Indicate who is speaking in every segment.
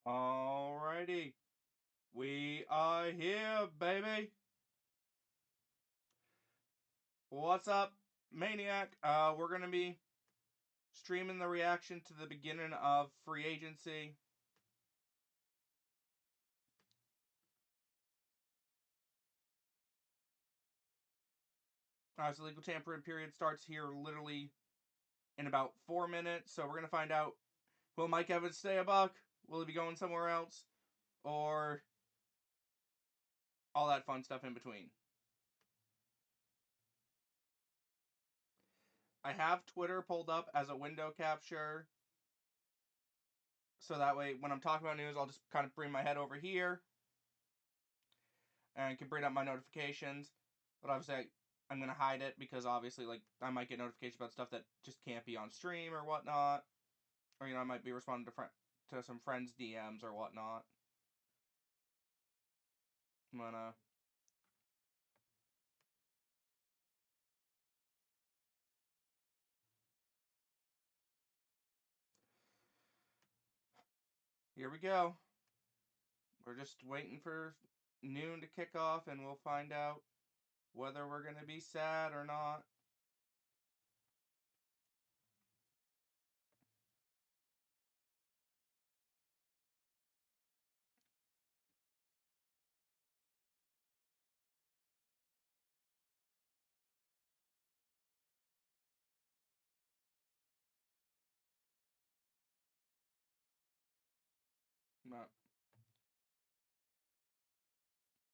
Speaker 1: Alrighty. We are here, baby. What's up, Maniac? We're gonna be streaming the reaction to the beginning of free agency. So legal tampering period starts here literally in about 4 minutes. So we're gonna find out, will Mike Evans stay a Buck? Will he be going somewhere else? Or all that fun stuff in between. I have Twitter pulled up as a window capture. So that way, when I'm talking about news, I'll just kind of bring my head over here and can bring up my notifications. But obviously, I'm gonna hide it because obviously, like, I might get notifications about stuff that just can't be on stream or whatnot, or I might be responding to some friends' DMs or whatnot. I'm gonna. Here we go. We're just waiting for noon to kick off, and we'll find out whether we're gonna be sad or not. Not.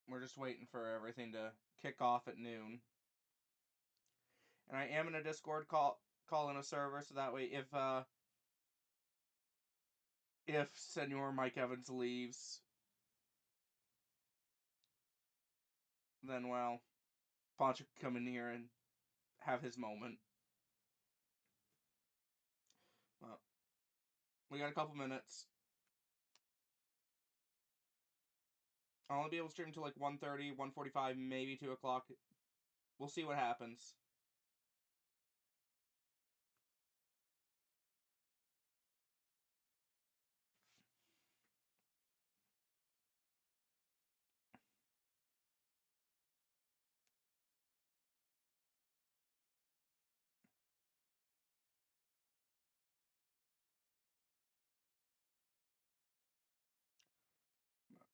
Speaker 1: We're just waiting for everything to kick off at noon. And I am in a Discord call in a server, so that way if Senor Mike Evans leaves, then well, Poncho could come in here and have his moment. Well, we got a couple minutes. I'll only be able to stream until like 1:30, 1:45, maybe 2 o'clock. We'll see what happens.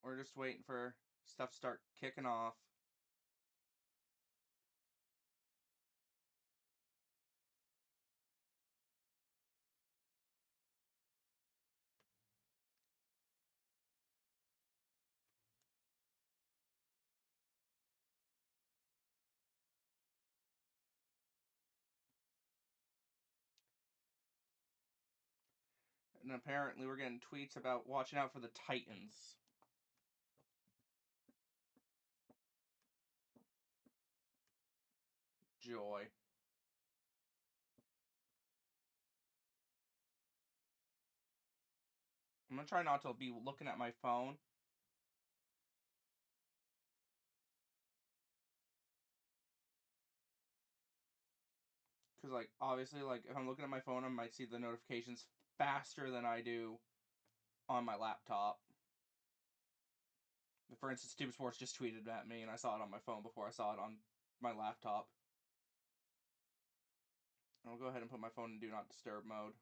Speaker 1: We're just waiting for stuff to start kicking off. And apparently we're getting tweets about watching out for the Titans. Joy. I'm gonna try not to be looking at my phone. Because, like, obviously, like, if I'm looking at my phone, I might see the notifications faster than I do on my laptop. For instance, Tube Sports just tweeted at me, and I saw it on my phone before I saw it on my laptop. I'll go ahead and put my phone in Do Not Disturb mode.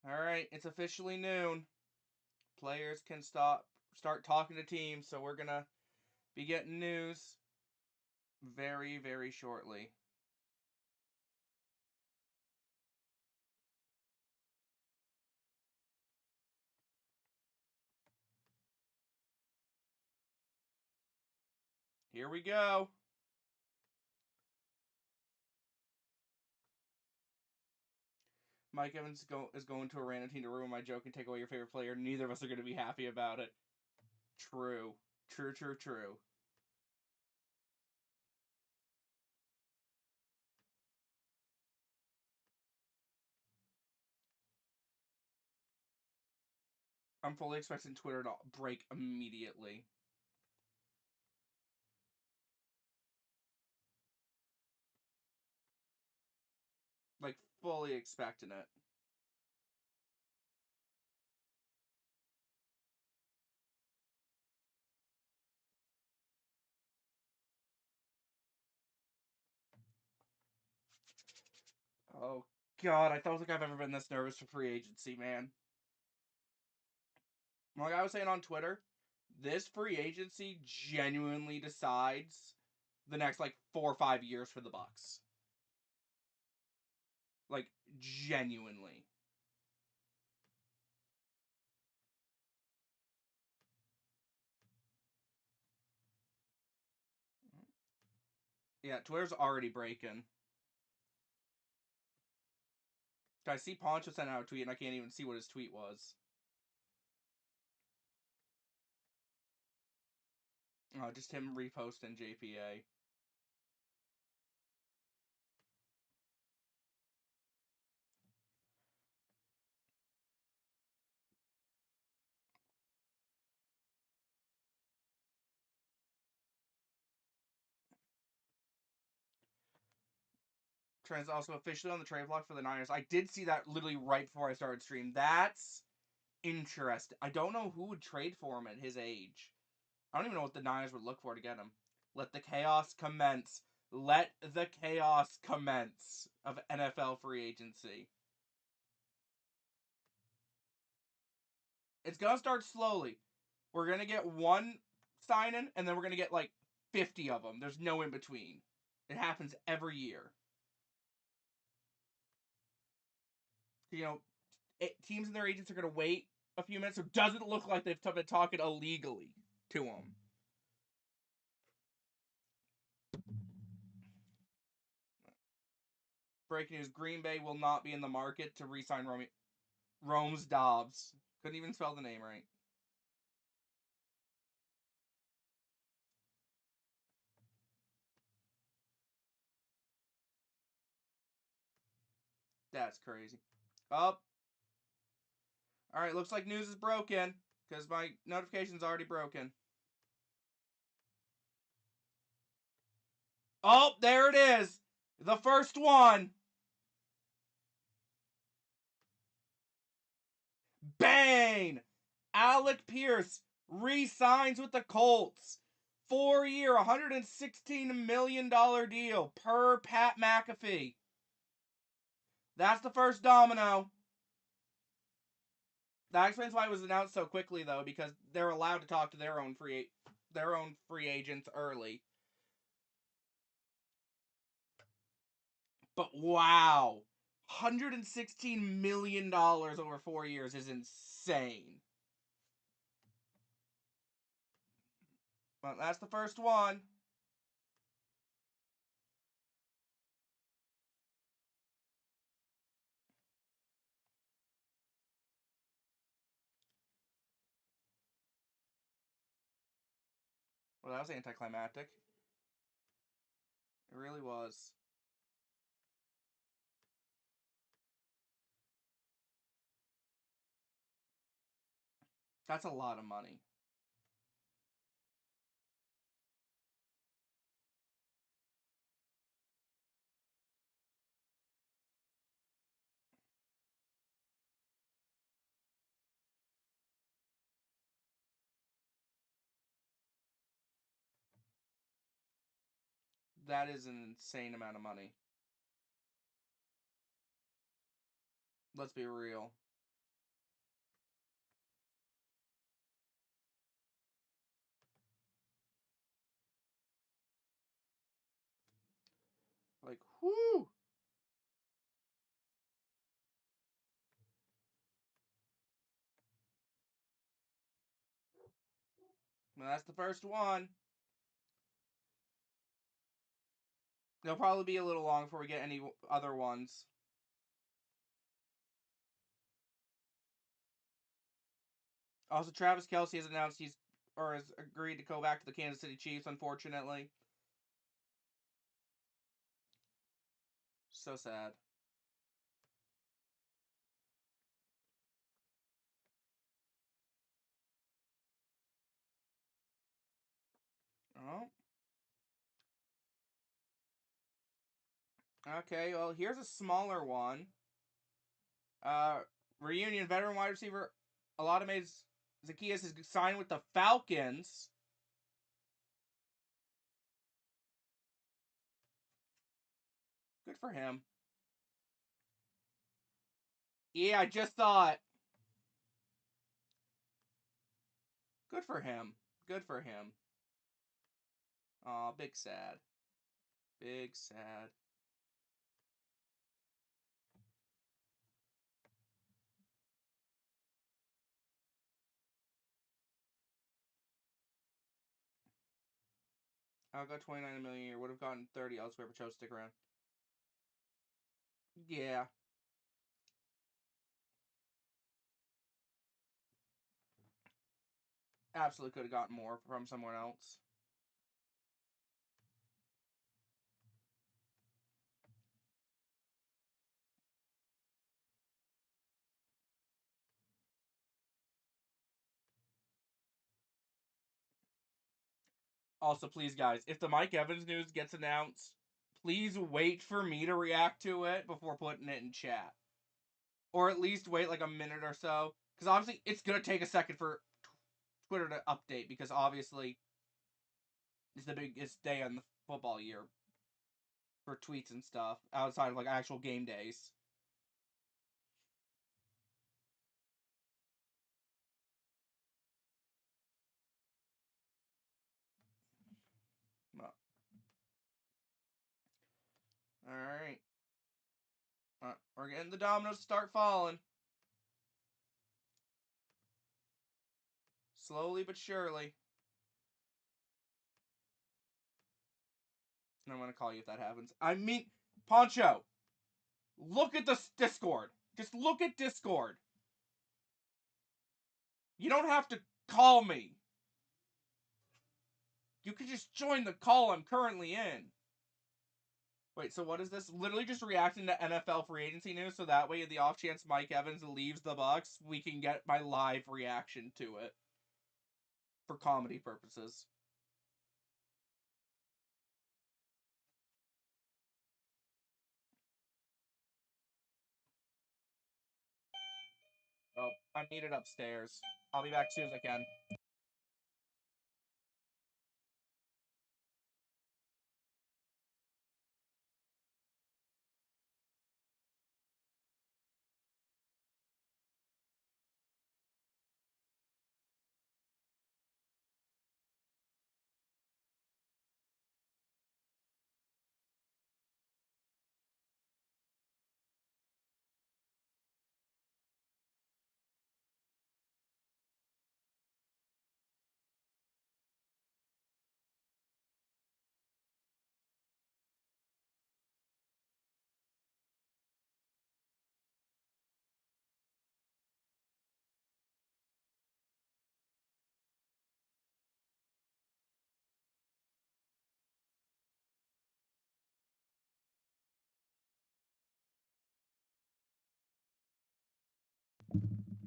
Speaker 1: Alright, it's officially noon. Players can start talking to teams, so we're gonna be getting news very, very shortly. Here we go. Mike Evans is going to a random team to ruin my joke and take away your favorite player. Neither of us are going to be happy about it. True. True, true, true. I'm fully expecting Twitter to break immediately. fully expecting it. Oh God, I don't think I've ever been this nervous for free agency, man. Like I was saying on Twitter, this free agency genuinely decides the next like 4 or 5 years for the Bucks. Like genuinely. Yeah, Twitter's already breaking. I see Poncho sent out a tweet and I can't even see what his tweet was. Oh, just him reposting JPA. Trent's also officially on the trade block for the Niners. I did see that literally right before I started stream. That's interesting. I don't know who would trade for him at his age. I don't even know what the Niners would look for to get him. Let the chaos commence. Let the chaos commence of NFL free agency. It's gonna start slowly. We're gonna get one signing, and then we're gonna get like 50 of them. There's no in between. It happens every year. You know, teams and their agents are gonna wait a few minutes, so it doesn't look like they've been talking illegally to them. Breaking news: Green Bay will not be in the market to re-sign Rome's Dobbs. Couldn't even spell the name right. That's crazy. Up. All right, looks like news is broken because my notification's already broken. Oh, there it is. The first one. Bang! Alec Pierce re-signs with the Colts. 4-year, $116 million deal per Pat McAfee. That's the first domino. That explains why it was announced so quickly, though, because they're allowed to talk to their own free agents early. But wow, $116 million over 4 years is insane. Well, that's the first one. Well, that was anticlimactic. It really was. That's a lot of money. That is an insane amount of money. Let's be real. Like, whoo! Well, that's the first one. It'll probably be a little long before we get any other ones. Also, Travis Kelce has announced has agreed to go back to the Kansas City Chiefs, unfortunately. So sad. Oh. Okay, well, here's a smaller one. Reunion veteran wide receiver Oladame Zaccheaus is signed with the Falcons. Good for him. Yeah, I just saw it. Good for him. Good for him. Aw, big sad. Big sad. I got $29 million a year. Would have gotten 30 elsewhere, but chose to stick around. Yeah. Absolutely could have gotten more from someone else. Also, please, guys, if the Mike Evans news gets announced, please wait for me to react to it before putting it in chat. Or at least wait like a minute or so. Because obviously, it's going to take a second for Twitter to update. Because obviously, it's the biggest day on the football year for tweets and stuff. Outside of like actual game days. Well, alright. We're getting the dominoes to start falling. Slowly but surely. And I'm going to call you if that happens. I mean, Poncho, look at the Discord. Just look at Discord. You don't have to call me. You could just join the call I'm currently in. Wait, so what is this? Literally just reacting to NFL free agency news, so that way, in the off chance Mike Evans leaves the Bucks, we can get my live reaction to it. For comedy purposes. Oh, I'm needed upstairs. I'll be back as soon as I can.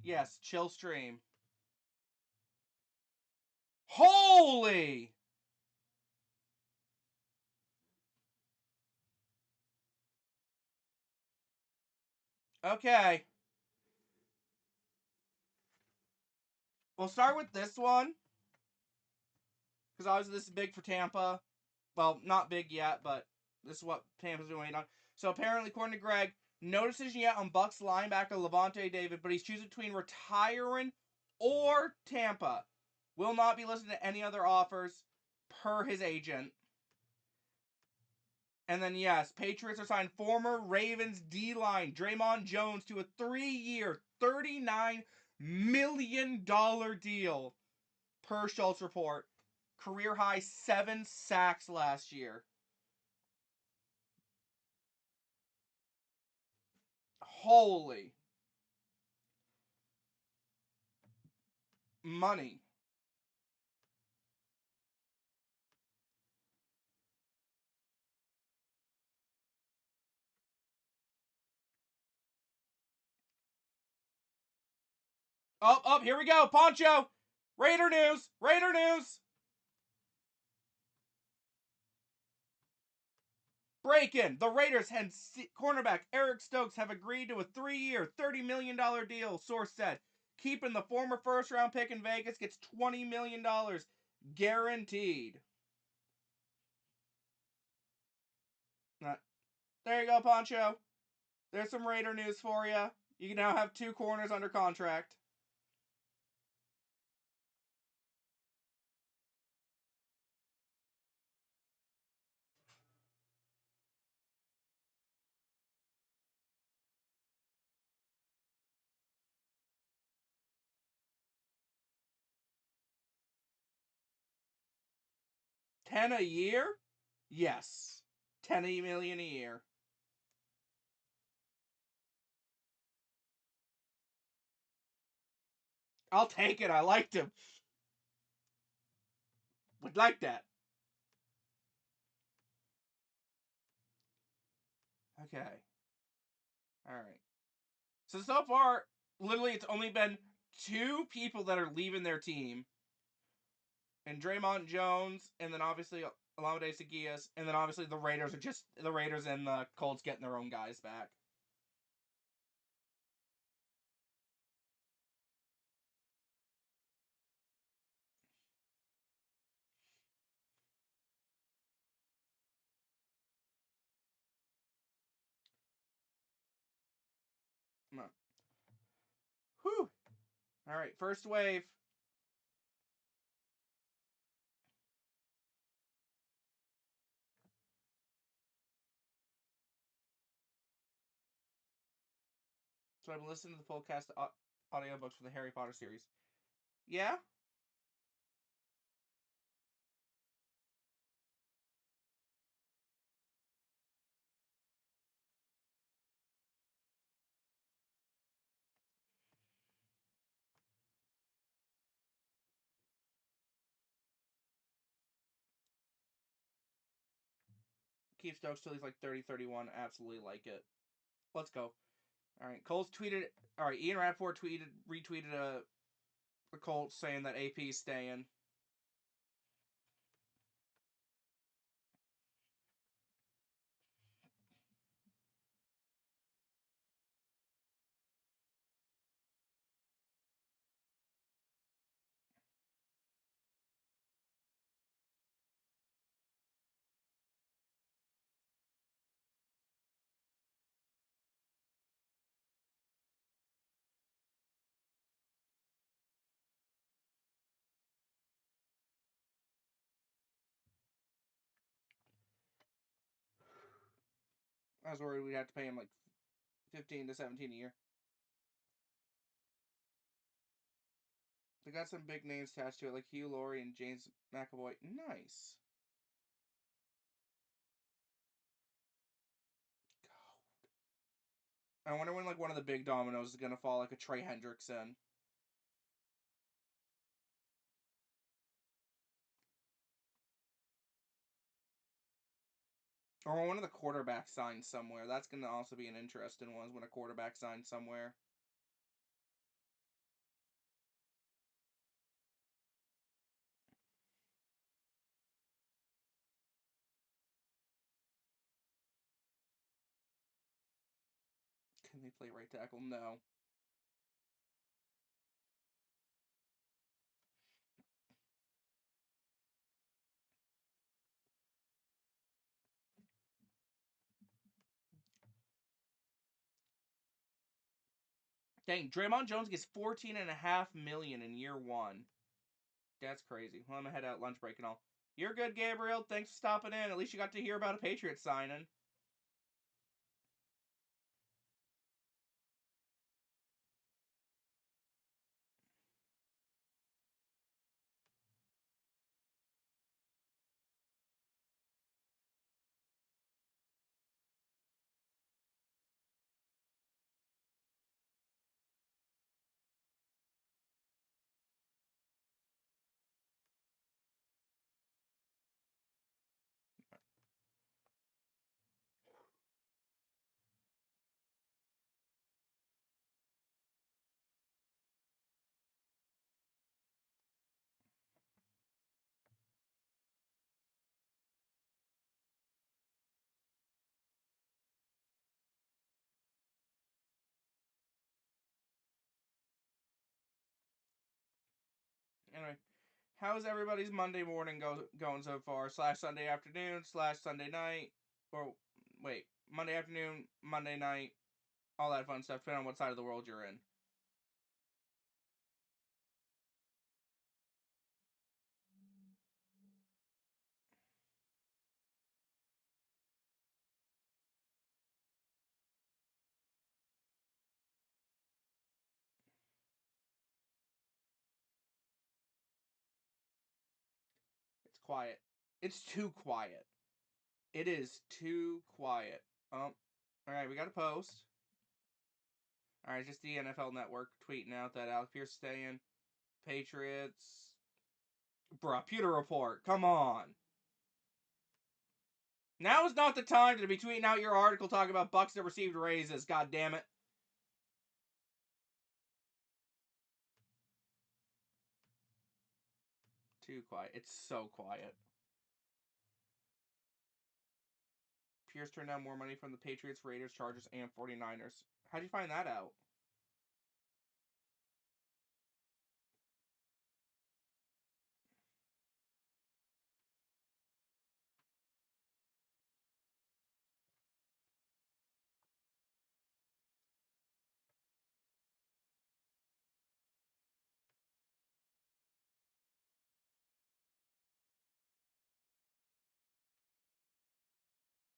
Speaker 1: Yes, chill stream. Holy! Okay. We'll start with this one. Because obviously this is big for Tampa. Well, not big yet, but this is what Tampa's been waiting on. So apparently, according to Greg, no decision yet on Bucks linebacker Levante David, but he's choosing between retiring or Tampa. Will not be listening to any other offers per his agent. And then, yes, Patriots are signing former Ravens D-line Draymond Jones to a 3-year, $39 million deal per Schultz report. Career high 7 sacks last year. Holy money. Oh, here we go. Poncho. Raider news. Raider news. Break-in. The Raiders and cornerback Eric Stokes have agreed to a 3-year, $30 million deal, source said. Keeping the former first-round pick in Vegas gets $20 million guaranteed. There you go, Poncho. There's some Raider news for you. You can now have 2 corners under contract. $10 a year? Yes. $10 million a year. I'll take it. I liked him. Would like that. Okay. Alright. So far, literally, it's only been 2 people that are leaving their team. And Draymond Jones, and then obviously Alameda Seguias, and then obviously the Raiders and the Colts getting their own guys back. Whew. Alright, first wave. So I've been listening to the full cast audiobooks for the Harry Potter series. Yeah? Keep Stokes till he's like 30, 31. Absolutely like it. Let's go. Alright, Colts tweeted. Alright, Ian Rappaport retweeted the Colts saying that AP's staying. I was worried we'd have to pay him like 15 to 17 a year. They got some big names attached to it, like Hugh Laurie and James McAvoy. Nice. I wonder when like one of the big dominoes is gonna fall, like a Trey Hendrickson. Or one of the quarterbacks signed somewhere. That's gonna also be an interesting one, when a quarterback signs somewhere. Can they play right tackle? No. Dang, Draymond Jones gets $14.5 million in year 1. That's crazy. Well, I'm gonna head out lunch break and all. You're good, Gabriel. Thanks for stopping in. At least you got to hear about a Patriots signing. How's everybody's Monday morning going so far? / Sunday afternoon / Sunday night, or wait, Monday afternoon, Monday night, all that fun stuff, depending on what side of the world you're in. It's quiet. It's too quiet. It is too quiet. Alright, we got a post. Alright, just the NFL Network tweeting out that Alex Pierce staying. Patriots. Bruh, Pewter Report. Come on. Now is not the time to be tweeting out your article talking about Bucks that received raises. God damn it. Too quiet. It's so quiet. Pierce turned down more money from the Patriots, Raiders, Chargers, and 49ers. How'd you find that out?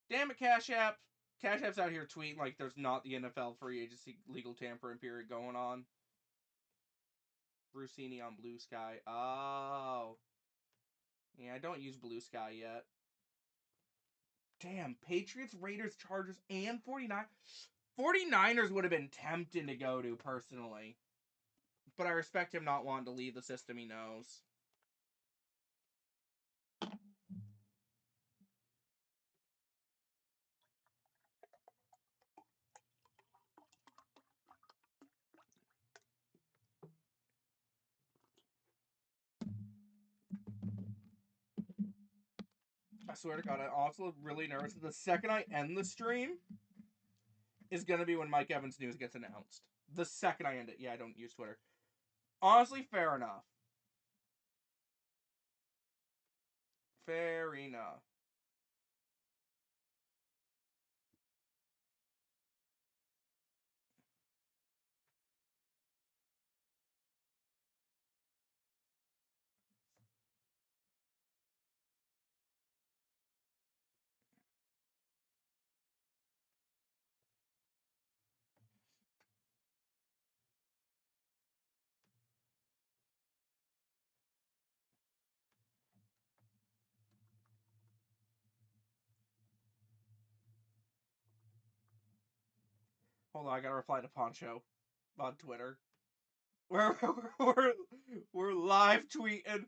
Speaker 1: Damn it, Cash App. Cash App's out here tweeting like there's not the NFL free agency legal tampering period going on. Brucini on Blue Sky. Oh. Yeah, I don't use Blue Sky yet. Damn, Patriots, Raiders, Chargers, and 49ers would have been tempting to go to, personally. But I respect him not wanting to leave the system he knows. I swear to God, I'm also really nervous. The second I end the stream is going to be when Mike Evans' news gets announced. The second I end it. Yeah, I don't use Twitter. Honestly, fair enough. Fair enough. Hold on, I gotta reply to Poncho on Twitter. We're live tweeting.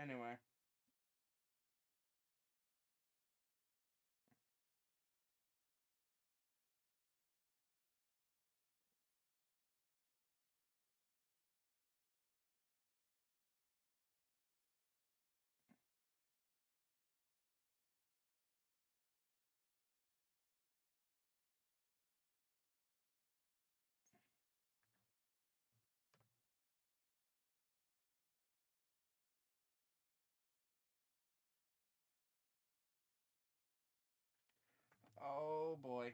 Speaker 1: Anyway. Oh boy.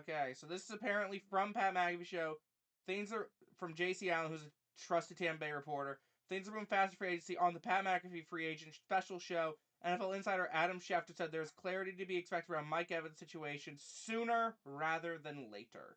Speaker 1: Okay, so this is apparently from Pat McAfee show. Things are from J.C. Allen, who's a trusted Tampa Bay reporter. Things are moving faster for agency on the Pat McAfee free agent special show. NFL insider Adam Schefter said there's clarity to be expected around Mike Evans' situation sooner rather than later.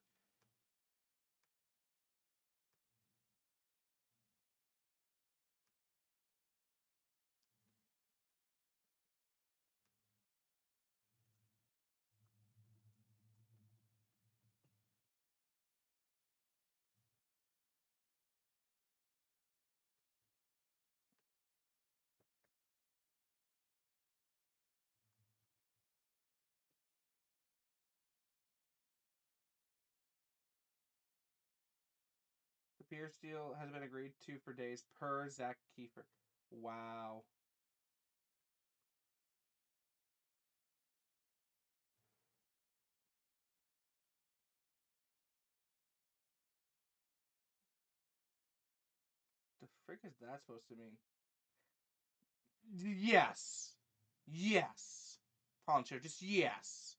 Speaker 1: Pierce deal has been agreed to for days per Zach Kiefer. Wow. The frick is that supposed to mean? Yes. Yes. Poncho, just yes.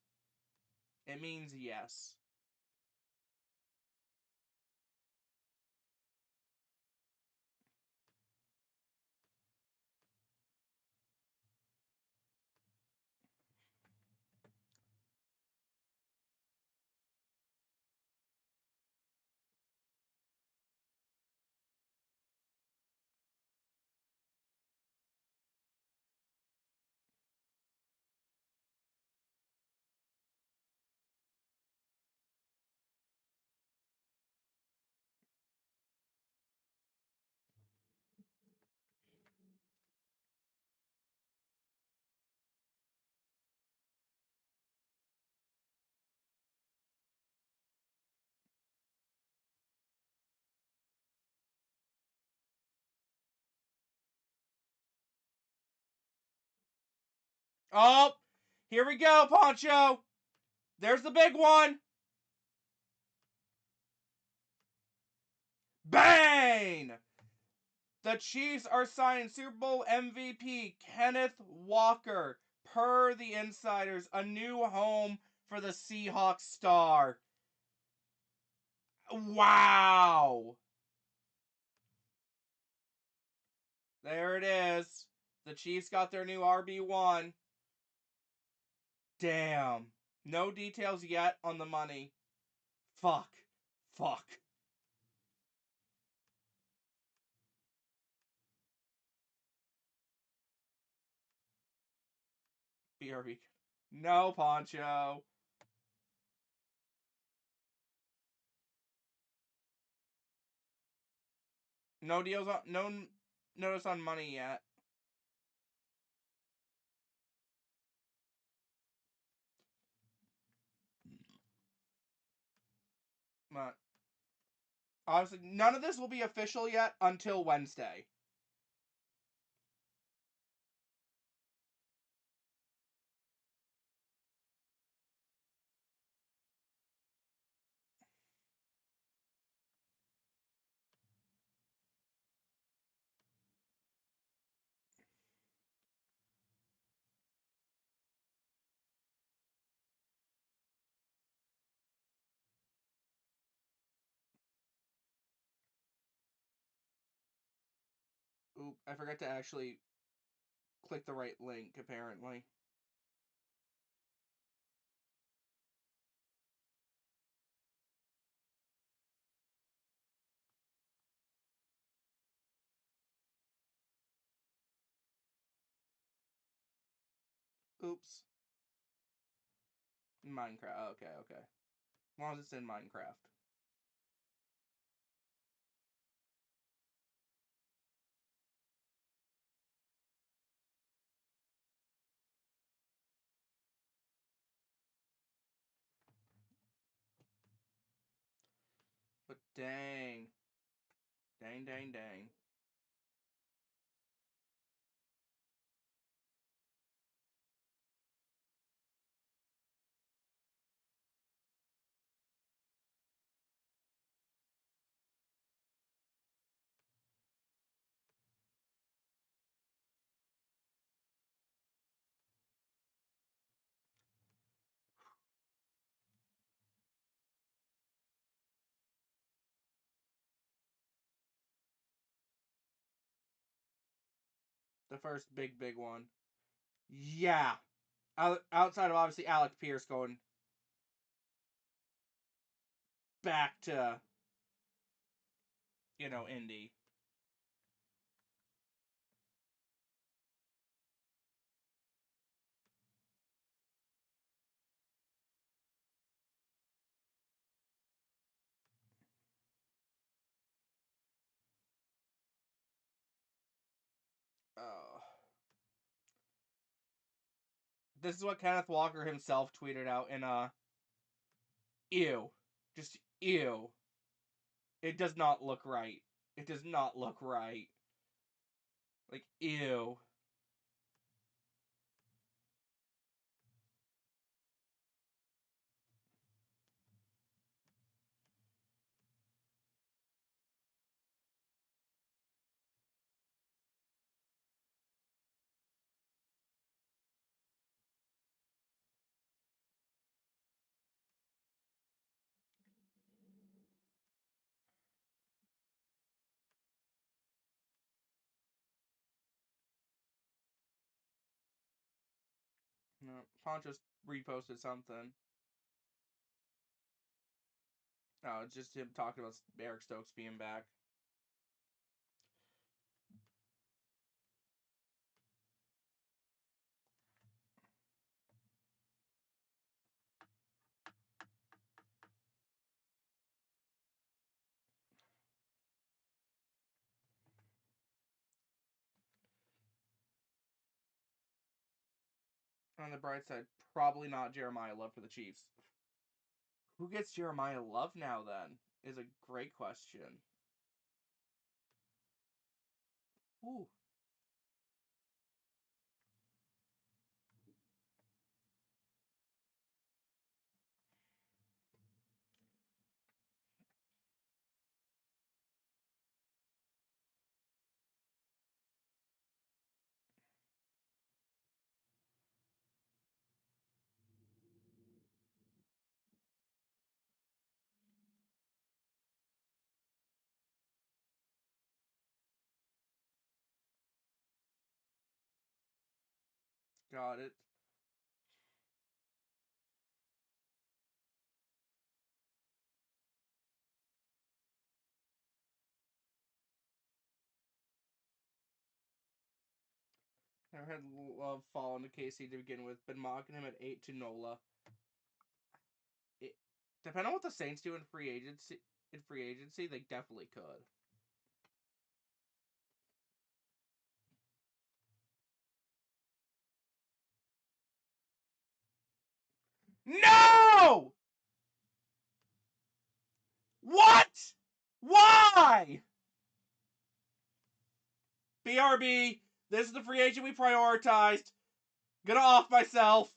Speaker 1: It means yes. Oh, here we go, Poncho. There's the big one. Bang! The Chiefs are signing Super Bowl MVP Kenneth Walker. Per the insiders, a new home for the Seahawks star. Wow! There it is. The Chiefs got their new RB1. Damn. No details yet on the money. Fuck. Fuck. BRB. No, Poncho. No deals on. No notice on money yet. But obviously, none of this will be official yet until Wednesday. Oop, I forgot to actually click the right link, apparently. Oops. Minecraft. Okay, okay. As long as it's in Minecraft. But dang. Dang, dang, dang. The first big, big one. Yeah. Outside of obviously Alec Pierce going back to, Indy. Oh. This is what Kenneth Walker himself tweeted out in ew. Just ew. It does not look right. It does not look right. Like, ew. No, Poncho's reposted something. Oh, it's just him talking about Eric Stokes being back. On the bright side, probably not Jeremiah Love for the Chiefs. Who gets Jeremiah Love now, then? Is a great question. Ooh. Got it. Never had Love fall into KC to begin with. Been mocking him at 8 to NOLA. It, depending on what the Saints do in free agency, they definitely could. No! What? Why? BRB, this is the free agent we prioritized. Gonna off myself.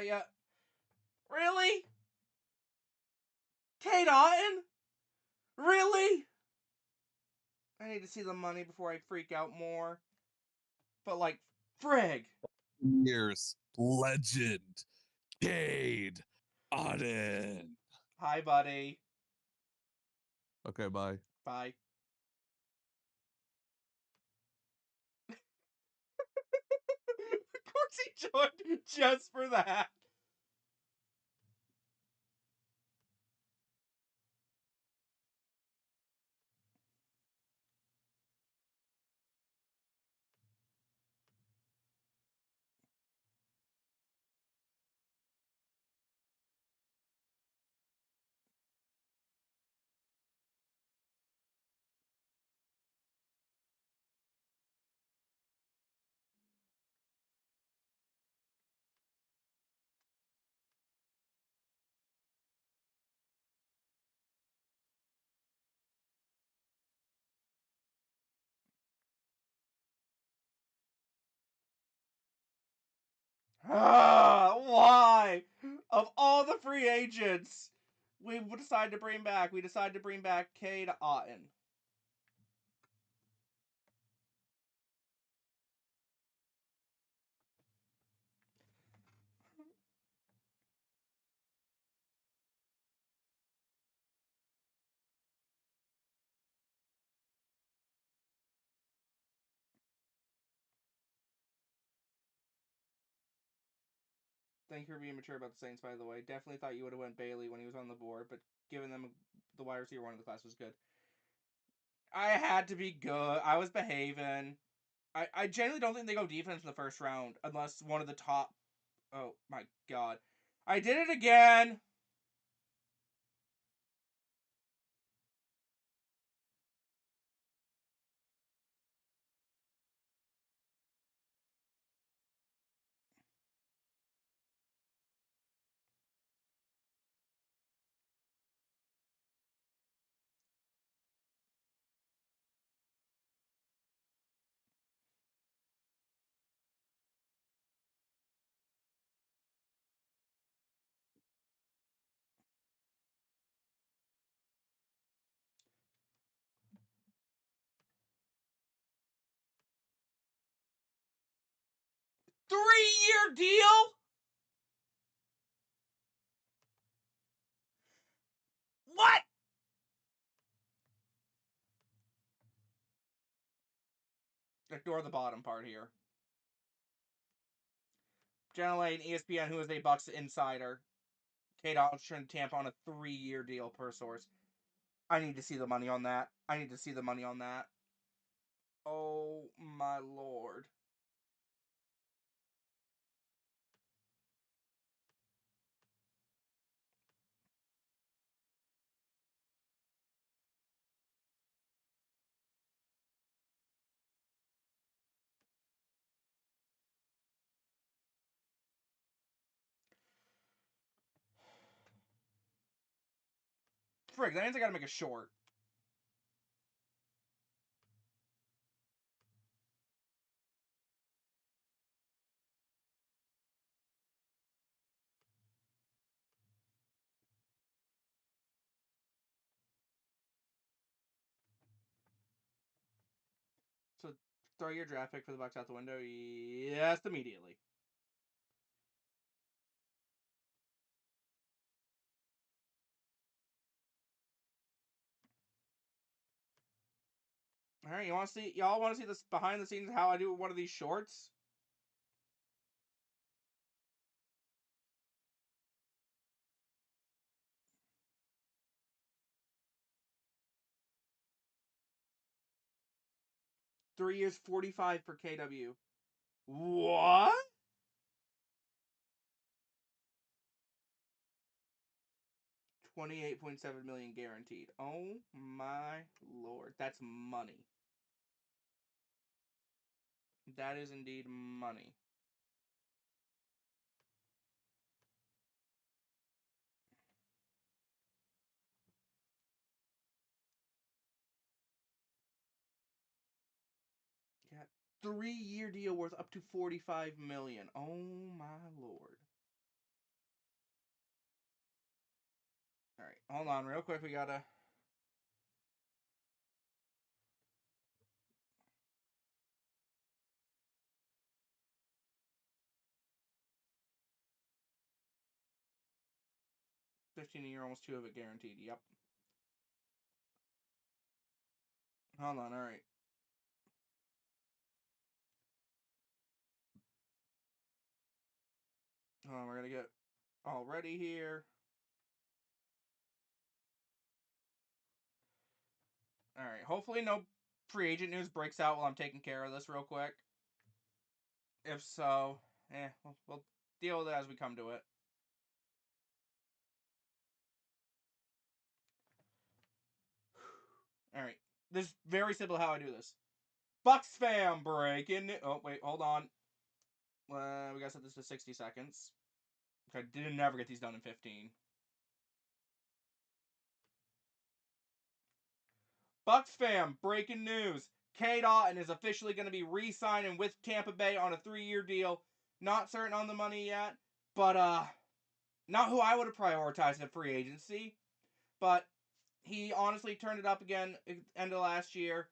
Speaker 1: Yeah. Really? Kate Otten? Really? I need to see the money before I freak out more. But, like, frig.
Speaker 2: Years legend, Cade Auden.
Speaker 1: Hi, buddy.
Speaker 2: Okay, bye.
Speaker 1: Bye. Of course he joined just for that. Why? Of all the free agents we decided to bring back, we decided to bring back Cade Otten. Thank you for being mature about the Saints, by the way. Definitely thought you would have went Bailey when he was on the board, but given them the wide receiver one of the class was good. I had to be good. I was behaving. I generally don't think they go defense in the first round unless one of the top. Oh my god. I did it again! Three-year deal? What? Ignore the bottom part here. Jenna Lane, ESPN, who is a Bucks insider. Kate Alston, Tampa on a 3-year deal per source. I need to see the money on that. I need to see the money on that. Oh my lord. Frig, that means I gotta make a short. So throw your draft pick for the Bucks out the window? Yes, immediately. All right, y'all want to see this behind the scenes how I do one of these shorts? Three years, 45 for KW. What? 28.7 million guaranteed. Oh my lord, that's money. That is indeed money. Yeah, 3-year deal worth up to 45 million. Oh my lord. All right, hold on, real quick. We gotta. 15 a year, almost 2 of it guaranteed. Yep. Hold on. All right. Hold on. We're gonna get all ready here. All right. Hopefully, no free agent news breaks out while I'm taking care of this real quick. If so, we'll deal with it as we come to it. All right. This is very simple how I do this. Bucks fam breaking. Oh wait, hold on. We gotta set this to 60 seconds. I did never get these done in 15. Bucks fam breaking news. Cade Otton is officially going to be re-signing with Tampa Bay on a 3-year deal. Not certain on the money yet, but not who I would have prioritized at free agency. But he honestly turned it up again end of last year.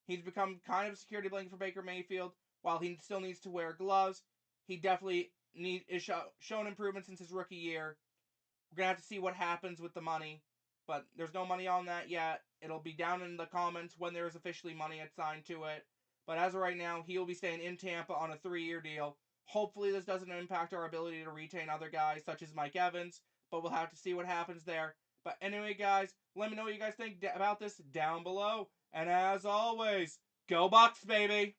Speaker 1: He's become kind of a security blanket for Baker Mayfield. While he still needs to wear gloves, he definitely is shown improvement since his rookie year. We're going to have to see what happens with the money, but there's no money on that yet. It'll be down in the comments when there is officially money assigned to it. But as of right now, he will be staying in Tampa on a 3-year deal. Hopefully this doesn't impact our ability to retain other guys such as Mike Evans, but we'll have to see what happens there. But anyway, guys, let me know what you guys think about this down below. And as always, go Bucs, baby!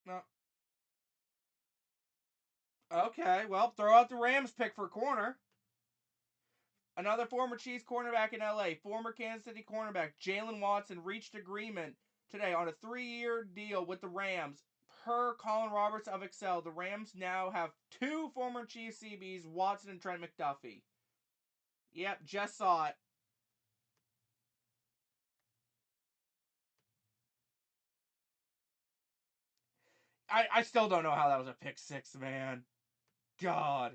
Speaker 1: No. Okay, well, throw out the Rams pick for corner. Another former Chiefs cornerback in LA, former Kansas City cornerback Jalen Watson reached agreement today on a 3-year deal with the Rams. Per Colin Roberts of Excel, the Rams now have 2 former Chiefs CBs, Watson and Trent McDuffie. Yep, just saw it. I still don't know how that was a pick 6, man. God.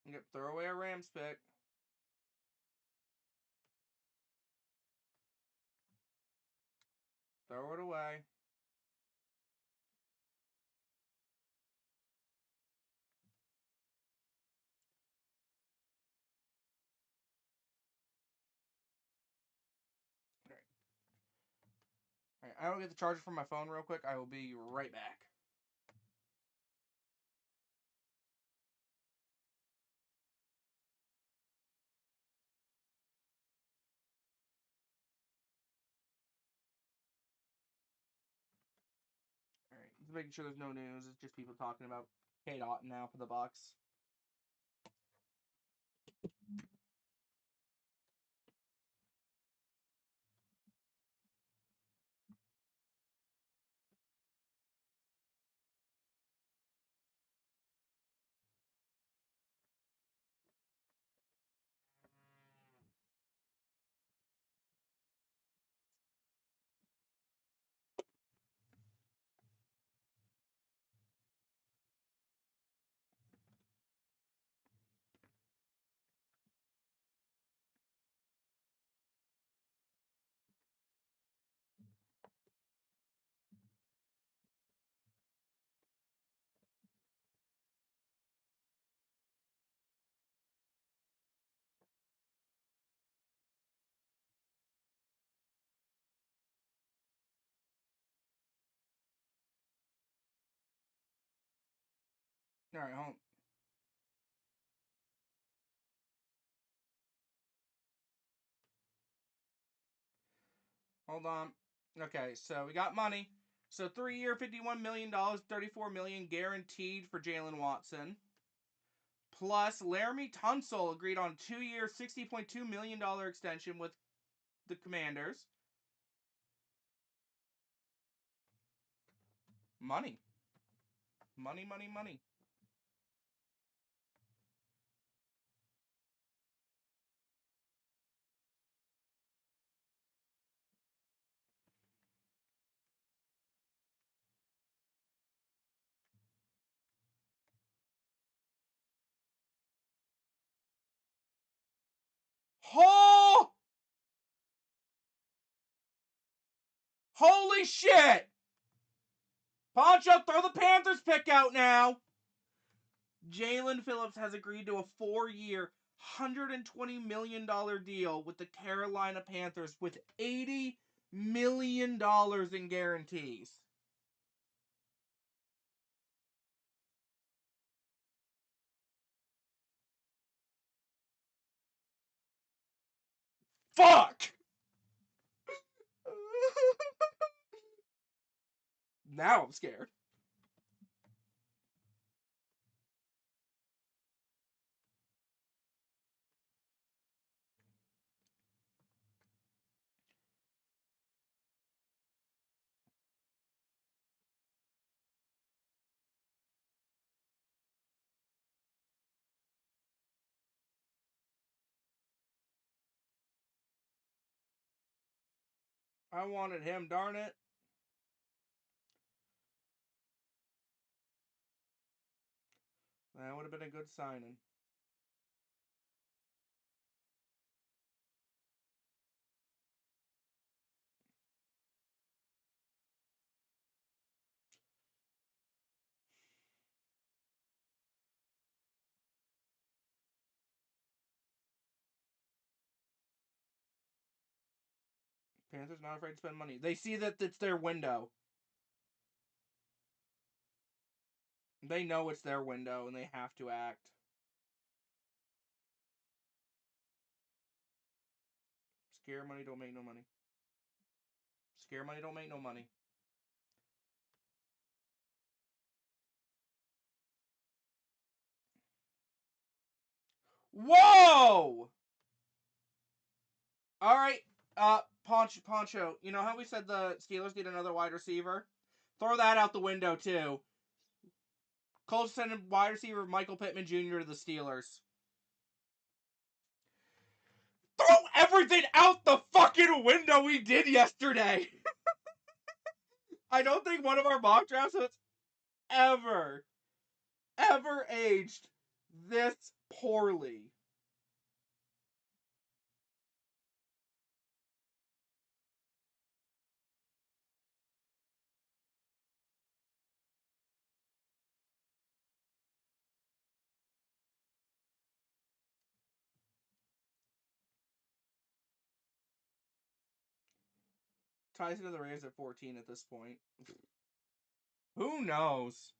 Speaker 1: Yep, throw away a Rams pick. Throw it away. Alright, I will get the charger from my phone real quick. I will be right back. Alright, just making sure there's no news. It's just people talking about Kate Otten now for the Bucs. Alright, hold on. Okay, so we got money. So 3-year, $51 million, $34 million guaranteed for Jalen Watson. Plus, Laramie Tunsil agreed on a 2-year, $60.2 million extension with the Commanders. Money. Money, money, money. Oh! Holy shit! Poncho, throw the Panthers pick out now! Jalen Phillips has agreed to a 4-year, $120 million deal with the Carolina Panthers with $80 million in guarantees. Fuck! Now I'm scared. I wanted him, darn it. That would have been a good signing. Panthers not afraid to spend money. They see that it's their window. They know it's their window and they have to act. Scare money don't make no money. Scare money don't make no money. Whoa! All right, Poncho. You know how we said the Steelers need another wide receiver? Throw that out the window too. Colts sending wide receiver Michael Pittman Jr. to the Steelers. Throw everything out the fucking window we did yesterday. I don't think one of our mock drafts has ever aged this poorly. Ties into the Rays at 14 at this point. Who knows?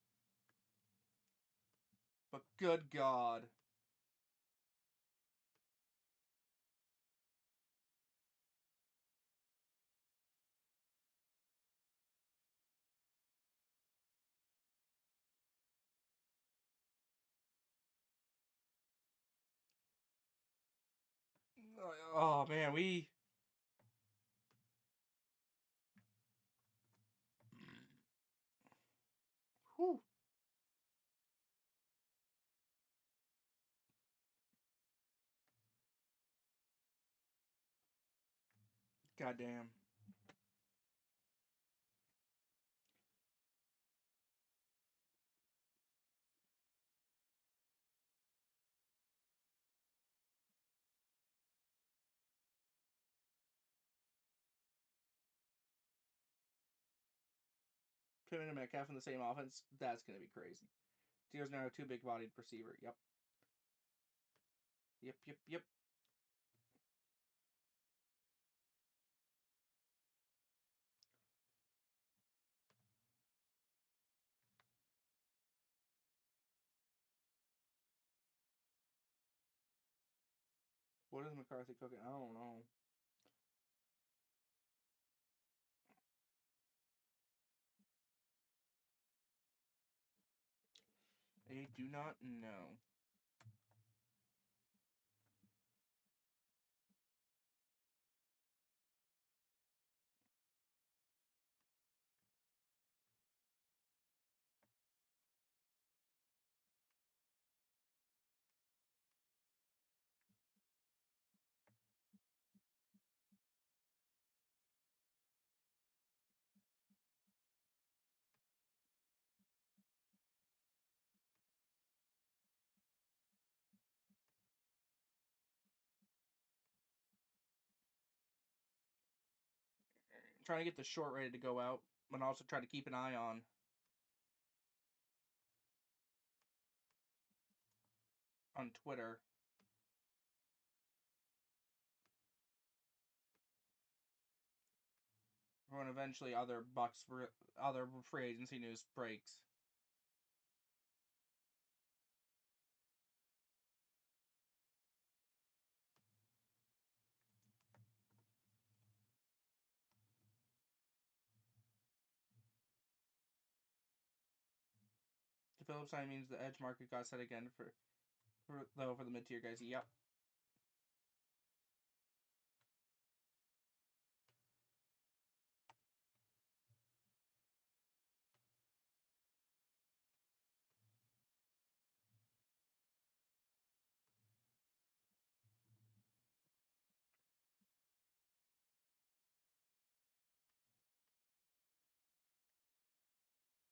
Speaker 1: But good God. Oh man, we. Whew. Goddamn. Pittman and Metcalf in the same offense. That's gonna be crazy. Steelers now have two big-bodied receiver. Yep. Yep. What is McCarthy cooking? I don't know. I do not know. I'm trying to get the short ready to go out, but also try to keep an eye on Twitter. when eventually other free agency news breaks. The Phillips sign means the edge market got set again for the mid tier guys. Yep.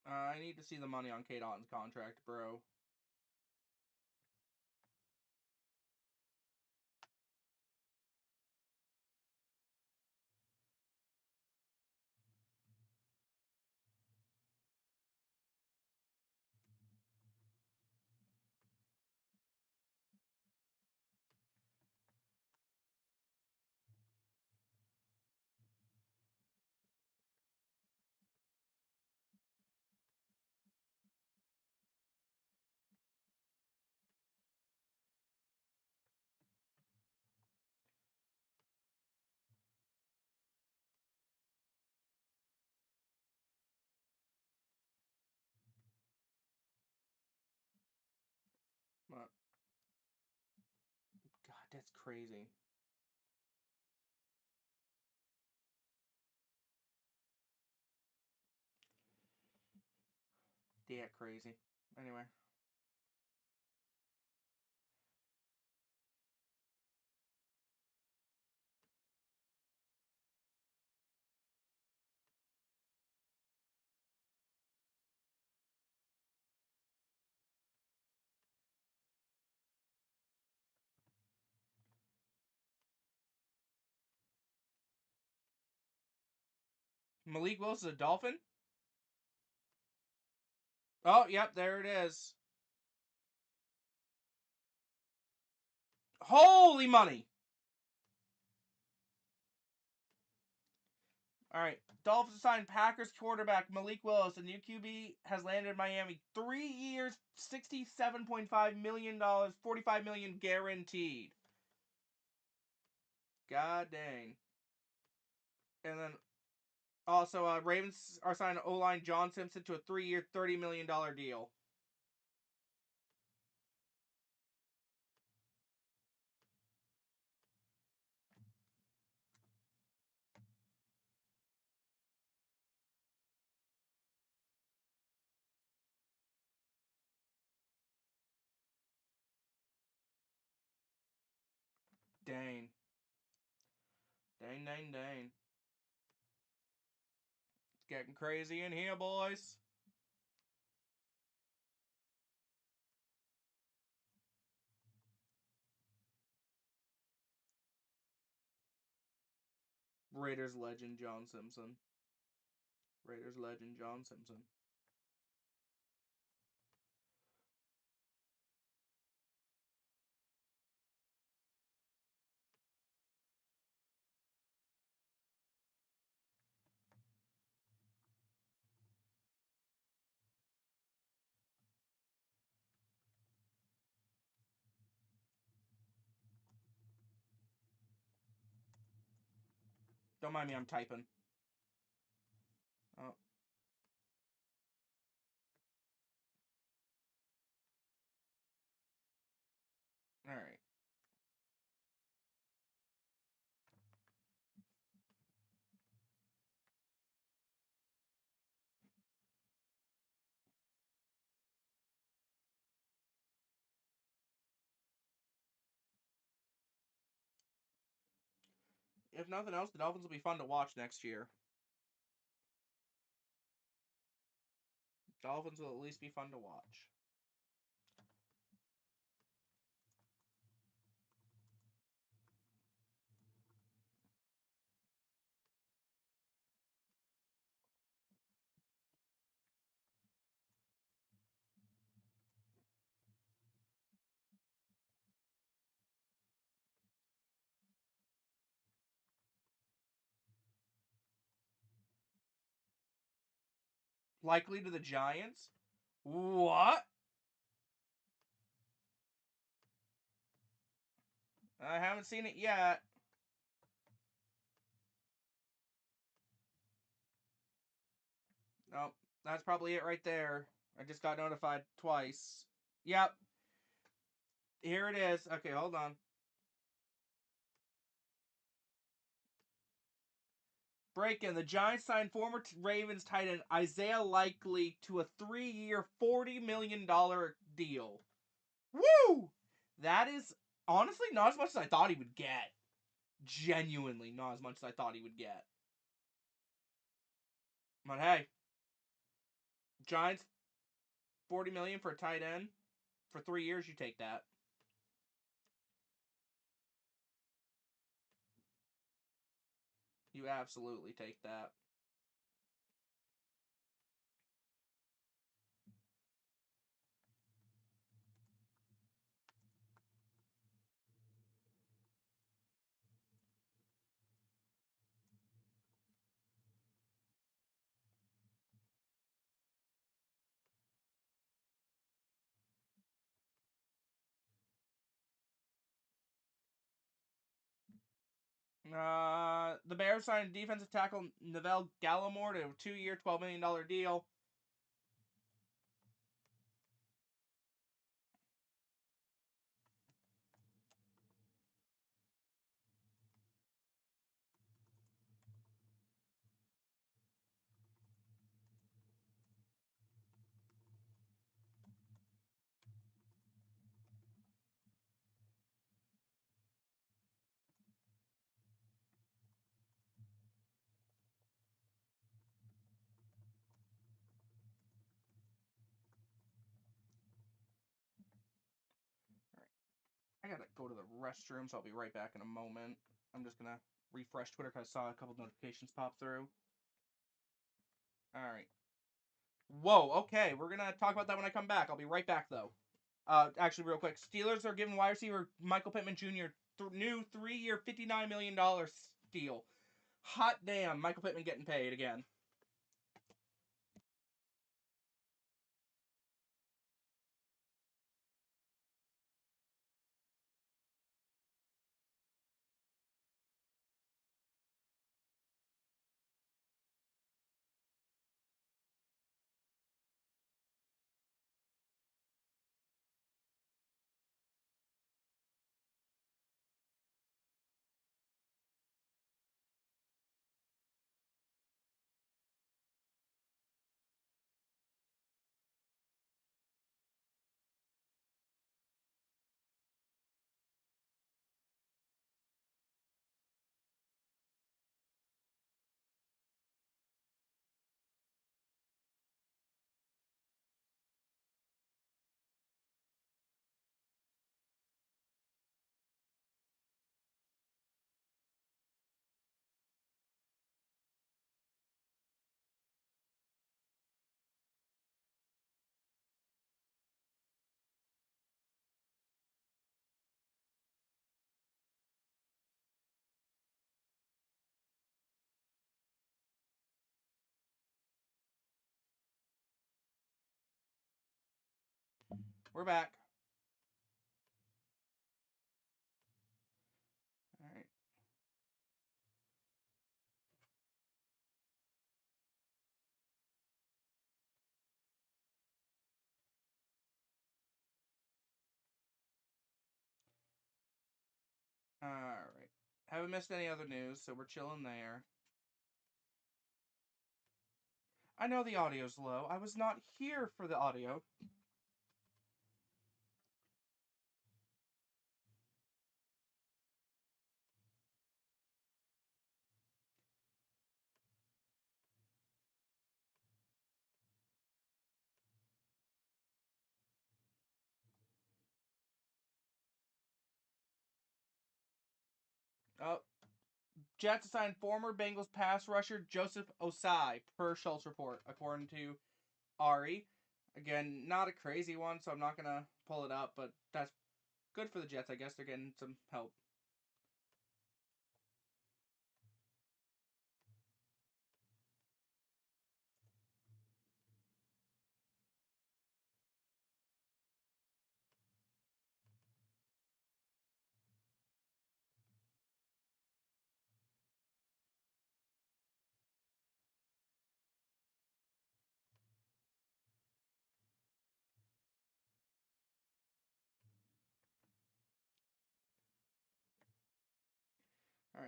Speaker 1: I need to see the money on Kate Otton's contract, bro. God, that's crazy. Yeah, crazy. Anyway. Malik Willis is a Dolphin? Oh, yep, there it is. Holy money! Alright. Dolphins signed Packers quarterback Malik Willis. The new QB has landed in Miami. 3 years, $67.5 million, $45 million guaranteed. God dang. And then also, Ravens are signing O-line John Simpson to a 3-year, $30 million deal. Dang. Dang, dang, dang. It's getting crazy in here, boys. Raiders legend John Simpson. Raiders legend John Simpson. Don't mind me, I'm typing. Oh. Alright. If nothing else, the Dolphins will be fun to watch next year. Dolphins will at least be fun to watch. Likely to the Giants? What? I haven't seen it yet. Nope. That's probably it right there. I just got notified twice. Yep. Here it is. Okay, hold on. Breaking. The Giants signed former Ravens tight end Isaiah Likely to a 3-year, $40 million deal. Woo! That is honestly not as much as I thought he would get. Genuinely not as much as I thought he would get. But hey, Giants, $40 million for a tight end for 3 years. You take that. You absolutely take that. The Bears signed defensive tackle Neville Gallimore to a 2-year, $12 million deal. I gotta go to the restroom, so I'll be right back in a moment. I'm just gonna refresh Twitter because I saw a couple notifications pop through. Alright. Whoa, okay. We're gonna talk about that when I come back. I'll be right back, though. Actually, real quick. Steelers are giving wide receiver Michael Pittman Jr. New 3-year, $59 million deal. Hot damn, Michael Pittman getting paid again. We're back. Alright. Alright. Haven't missed any other news, so we're chilling there. I know the audio's low. I was not here for the audio. Oh, Jets assigned former Bengals pass rusher Joseph Osai, per Schultz report, according to Ari. Again, not a crazy one, so I'm not going to pull it up, but that's good for the Jets. I guess they're getting some help.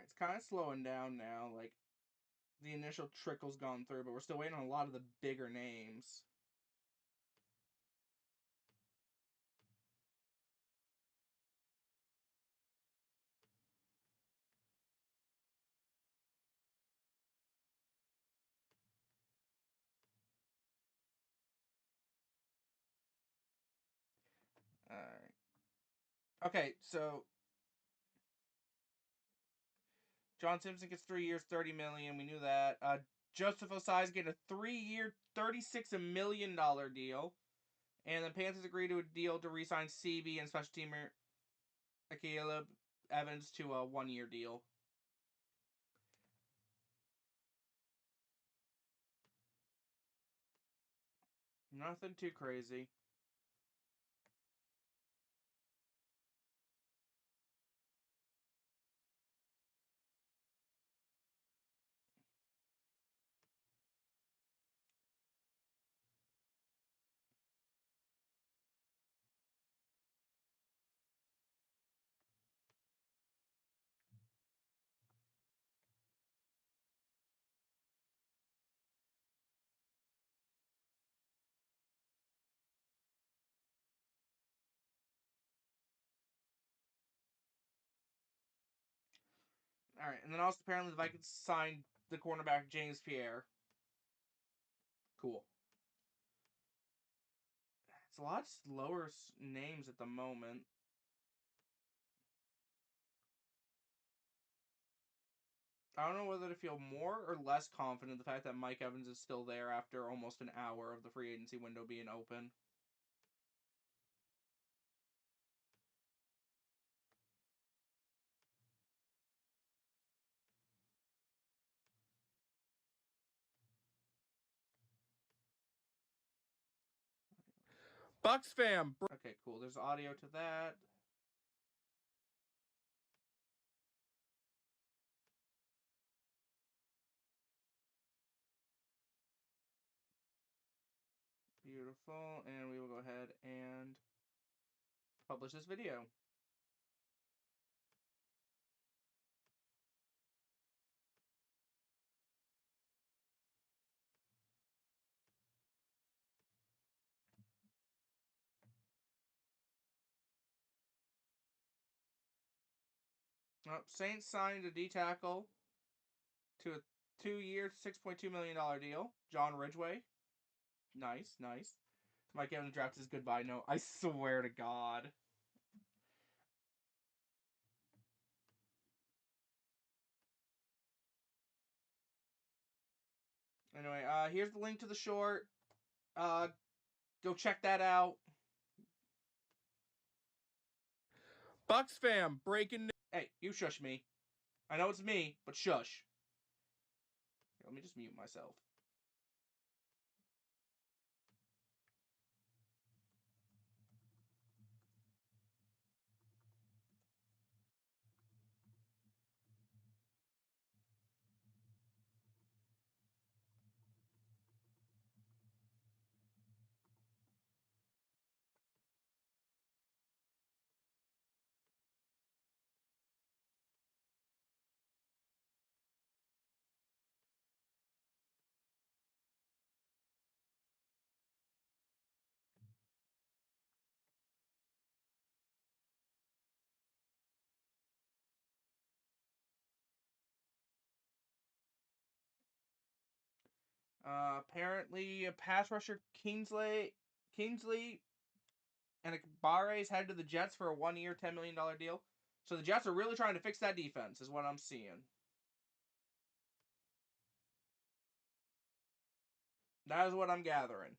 Speaker 1: It's kind of slowing down now. Like, the initial trickle's gone through, but we're still waiting on a lot of the bigger names. Alright. Okay, so John Simpson gets 3 years, $30 million. We knew that. Joseph Osai's getting a 3-year, $36 million deal. And the Panthers agreed to a deal to re-sign CB and special teamer Caleb Evans to a 1-year deal. Nothing too crazy. Alright, and then also apparently the Vikings signed the cornerback James Pierre. Cool. It's a lot slower names at the moment. I don't know whether to feel more or less confident in the fact that Mike Evans is still there after almost an hour of the free agency window being open. Bucks fam. Okay, cool. There's audio to that. Beautiful. And we will go ahead and publish this video. Saints signed a D tackle to a 2-year, $6.2 million deal. John Ridgeway. Nice, nice. Mike Evans drafts his goodbye note. I swear to God. Anyway, here's the link to the short. Go check that out. Bucks fam, breaking news. Hey, you shush me. I know it's me, but shush. Here, let me just mute myself. Apparently, a pass rusher Kingsley and Akbare's headed to the Jets for a 1-year, $10 million deal. So the Jets are really trying to fix that defense, is what I'm seeing. That is what I'm gathering.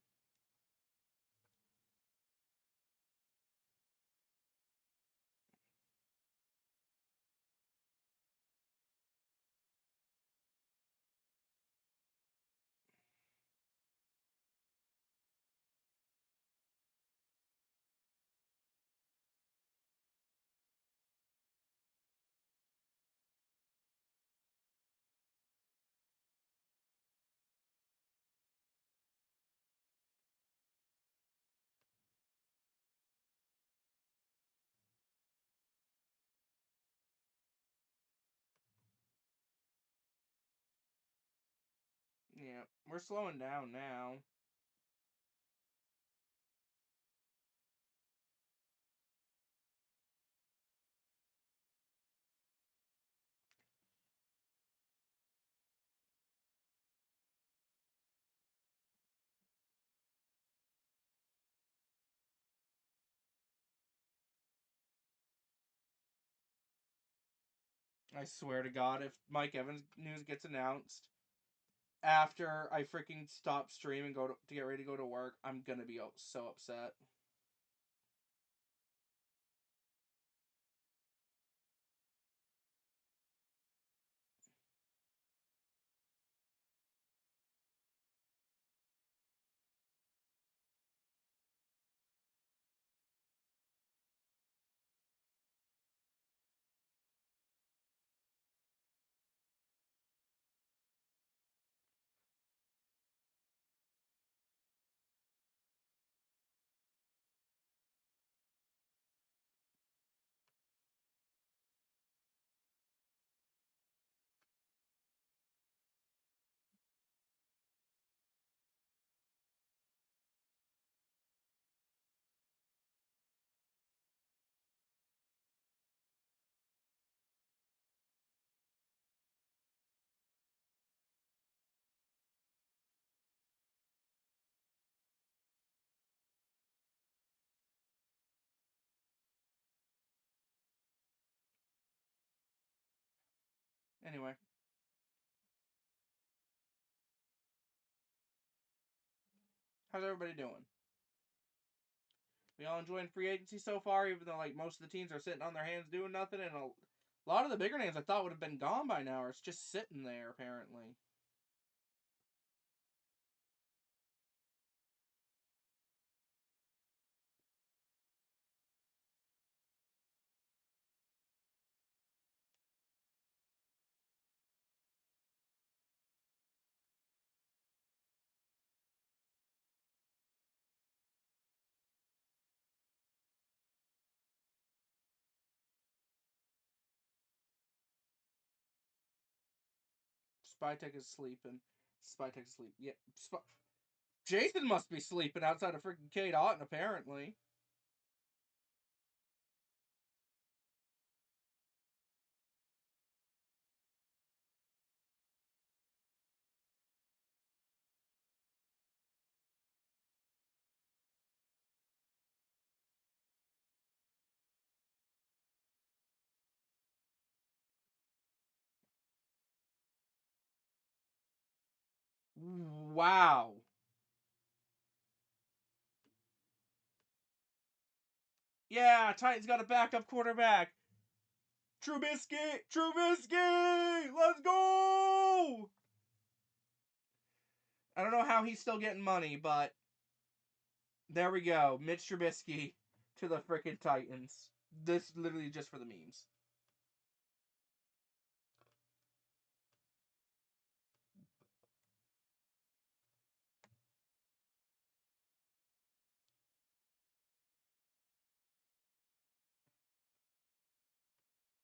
Speaker 1: Yeah, we're slowing down now. I swear to God, if Mike Evans news gets announced after I freaking stop stream and go to get ready to go to work, I'm gonna be so upset. Anyway, how's everybody doing? We all enjoying free agency so far, even though like most of the teams are sitting on their hands doing nothing, and a lot of the bigger names I thought would have been gone by now are just sitting there apparently. Spytek is sleeping. Spytek is sleeping. Yeah, Jason must be sleeping outside of freaking Kate Otten apparently. Wow. Yeah, Titans got a backup quarterback. Trubisky! Trubisky! Let's go! I don't know how he's still getting money, but there we go. Mitch Trubisky to the freaking Titans. This literally just for the memes.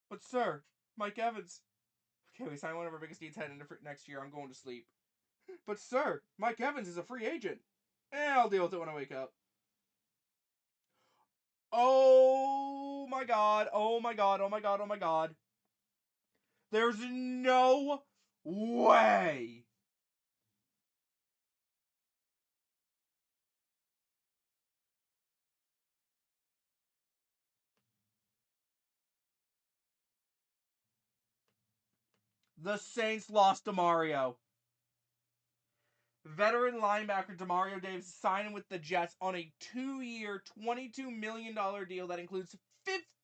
Speaker 1: But sir, Mike Evans. Okay, we signed one of our biggest needs heading into next year. I'm going to sleep. But sir, Mike Evans is a free agent. I'll deal with it when I wake up. Oh my god, oh my god, oh my god, oh my god. There's no way. The Saints lost Demario. Veteran linebacker Demario Davis signing with the Jets on a 2-year, $22 million deal that includes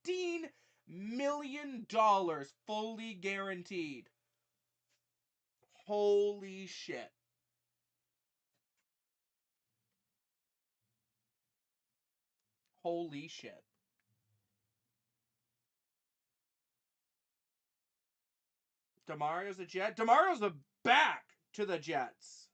Speaker 1: $15 million fully guaranteed. Holy shit. Holy shit. Demario's a Jet. Demario's a back to the Jets.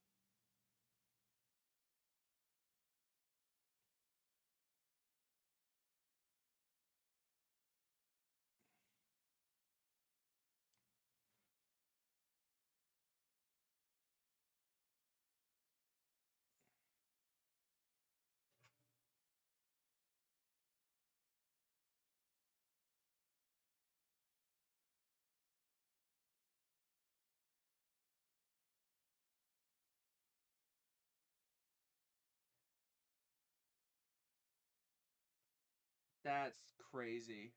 Speaker 1: That's crazy.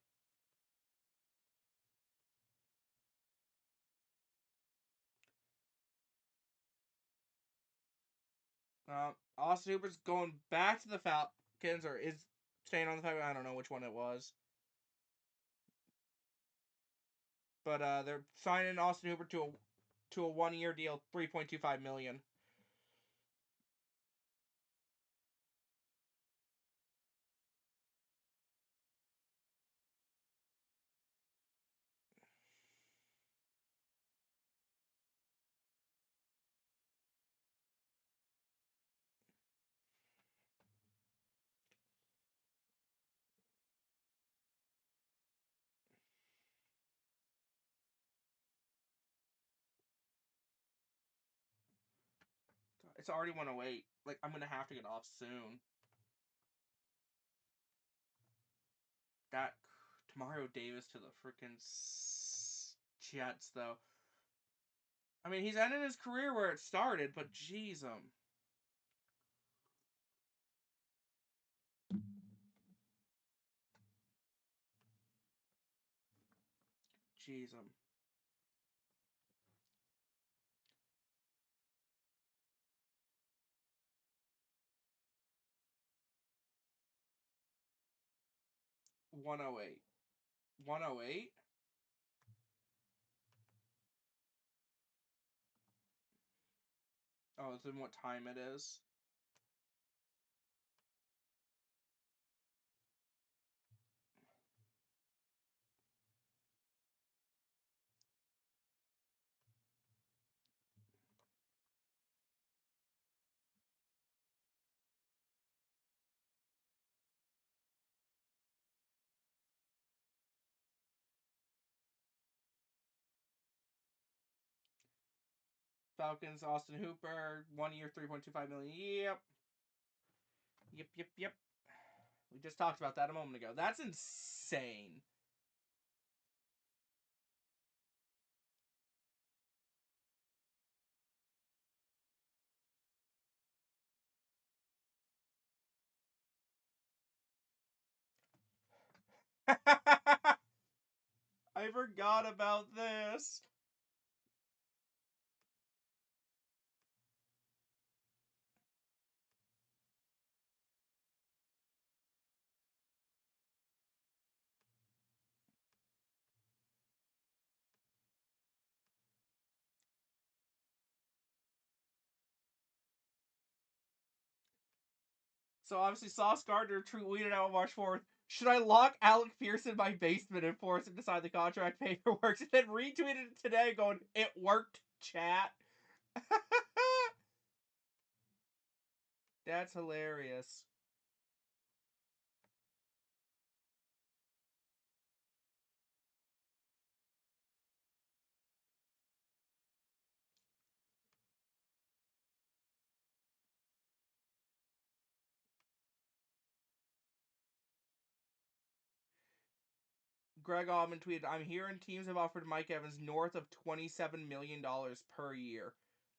Speaker 1: Austin Hooper's going back to the Falcons, or is staying on the Falcons. I don't know which one it was. But they're signing Austin Hooper to a 1-year deal, $3.25 million. It's already 108. Like, I'm gonna have to get off soon. That Mario Davis to the freaking Jets, though. I mean, he's ended his career where it started, but jeez, jeez, 108. 108? Oh, then what time it is? Falcons, Austin Hooper, 1 year, $3.25 million. Yep. Yep, yep, yep. We just talked about that a moment ago. That's insane. I forgot about this. So obviously, Sauce Gardner tweeted out March 4th. Should I lock Alec Pierce in my basement and force him to sign the contract paperwork? And then retweeted it today, going, "It worked, chat." That's hilarious. Greg Allman tweeted, "I'm hearing teams have offered Mike Evans north of $27 million per year.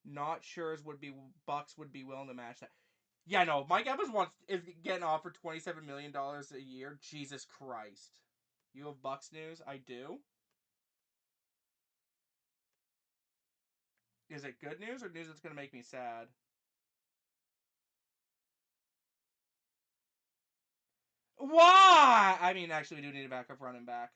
Speaker 1: Not sure as would be Bucks would be willing to match that." Yeah, no, Mike Evans is getting offered $27 million a year. Jesus Christ. You have Bucks news? I do. Is it good news or news that's gonna make me sad? Why? I mean, actually, we do need a backup running back.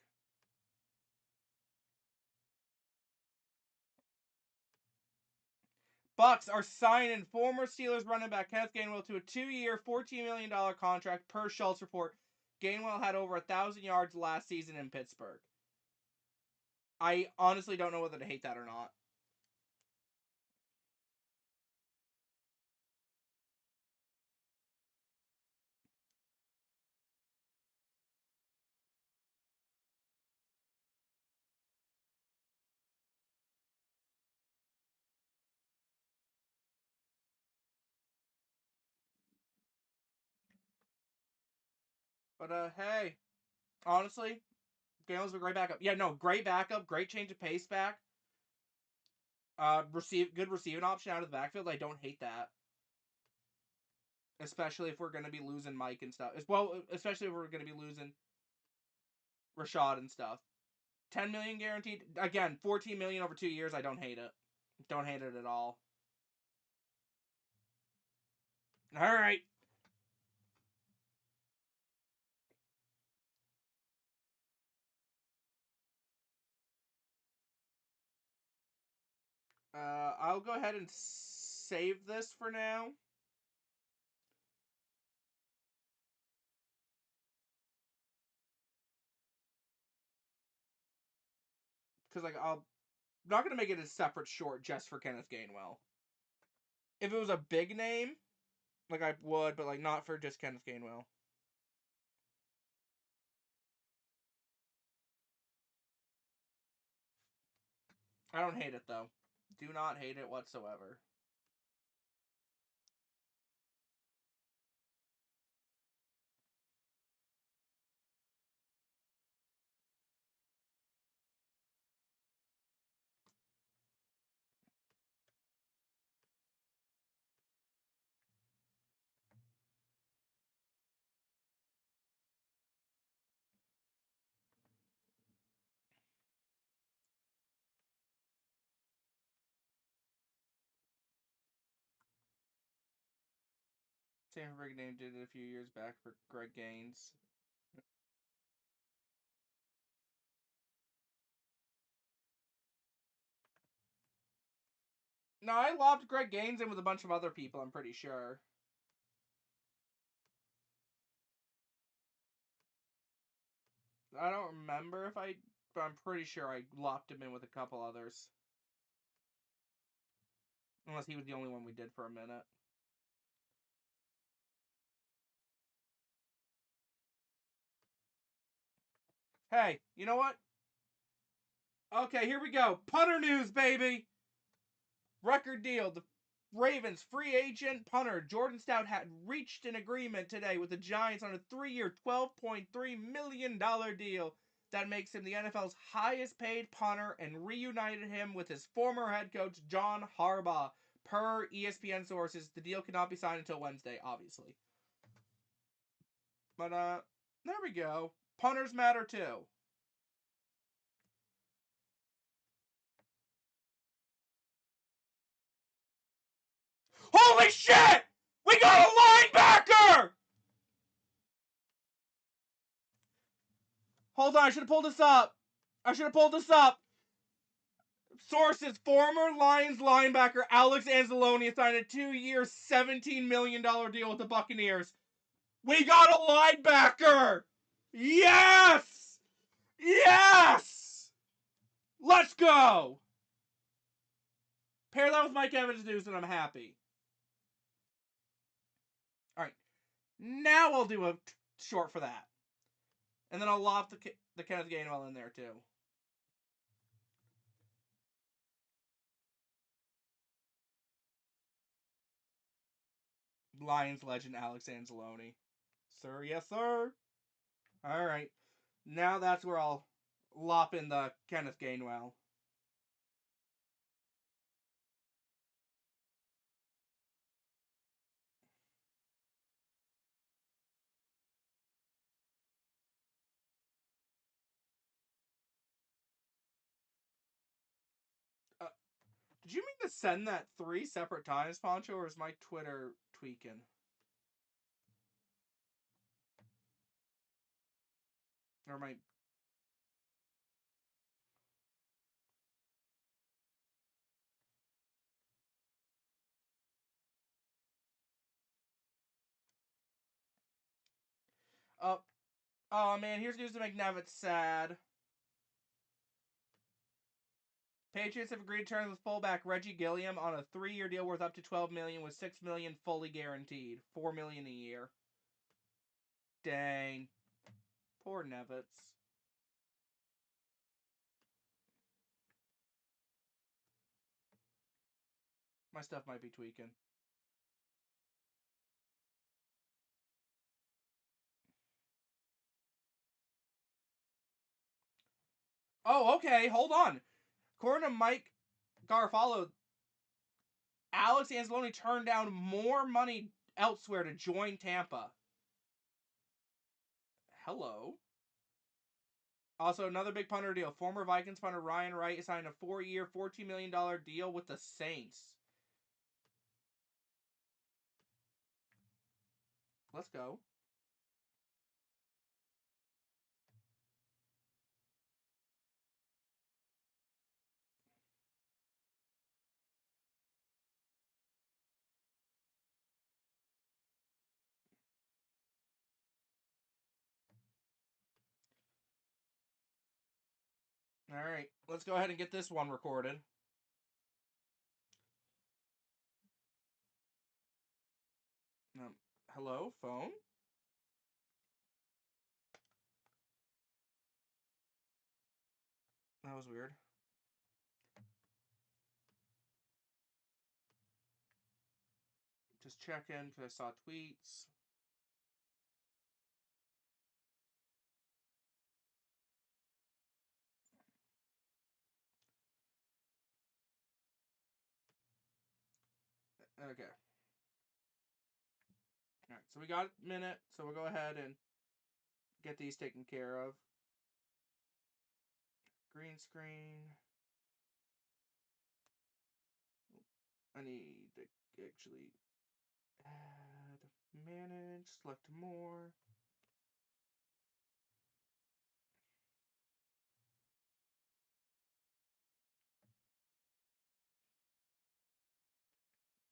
Speaker 1: Bucks are signing former Steelers running back Kenneth Gainwell to a 2-year, $14 million contract per Schultz report. Gainwell had over 1,000 yards last season in Pittsburgh. I honestly don't know whether to hate that or not. But hey, honestly, Gainwell's a great backup. Yeah, no, great backup, great change of pace back. Good receiving option out of the backfield. I don't hate that, especially if we're gonna be losing Mike and stuff. Especially if we're gonna be losing Rashad and stuff. 10 million guaranteed. Again, 14 million over 2 years. I don't hate it. Don't hate it at all. All right. I'll go ahead and save this for now. Because like I'm not gonna make it a separate short just for Kenneth Gainwell. If it was a big name, like I would, but like not for just Kenneth Gainwell. I don't hate it though. Do not hate it whatsoever. Same for big name did it a few years back for Greg Gaines. No, I lobbed Greg Gaines in with a bunch of other people, I'm pretty sure. I don't remember if but I'm pretty sure I lopped him in with a couple others. Unless he was the only one we did for a minute. Hey, you know what? Okay, here we go. Punter news, baby! Record deal. The Ravens free agent punter Jordan Stout had reached an agreement today with the Giants on a 3-year, $12.3 million deal that makes him the NFL's highest paid punter and reunited him with his former head coach John Harbaugh. Per ESPN sources, the deal cannot be signed until Wednesday, obviously. But there we go. Punters matter too. Holy shit! We got a linebacker! Hold on, I should have pulled this up. Sources, former Lions linebacker Alex Anzalone signed a 2-year, $17 million deal with the Buccaneers. We got a linebacker! Yes! Yes! Let's go! Pair that with Mike Evans news and I'm happy. Alright. Now I'll do a short for that. And then I'll lob the Kenneth Gainwell in there too. Lions legend Alex Anzalone. Sir, yes, sir. Alright. Now that's where I'll lop in the Kenneth Gainwell. Did you mean to send that 3 separate times, Poncho, or is my Twitter tweaking? Or my... Oh man, here's news to make Nevitz sad. Patriots have agreed to turn with fullback Reggie Gilliam on a 3-year deal worth up to $12 million with $6 million fully guaranteed. $4 million a year. Dang. Poor Nevitz. My stuff might be tweaking. Oh, okay, hold on. According to Mike Garofalo, Alex Anzalone turned down more money elsewhere to join Tampa. Hello. Also, another big punter deal. Former Vikings punter Ryan Wright signed a 4-year, $14 million deal with the Saints. Let's go. All right, let's go ahead and get this one recorded. Hello, phone? That was weird. Just checking because I saw tweets. Okay. Alright, so we got a minute, so we'll go ahead and get these taken care of. Green screen. I need to actually add, manage, select more.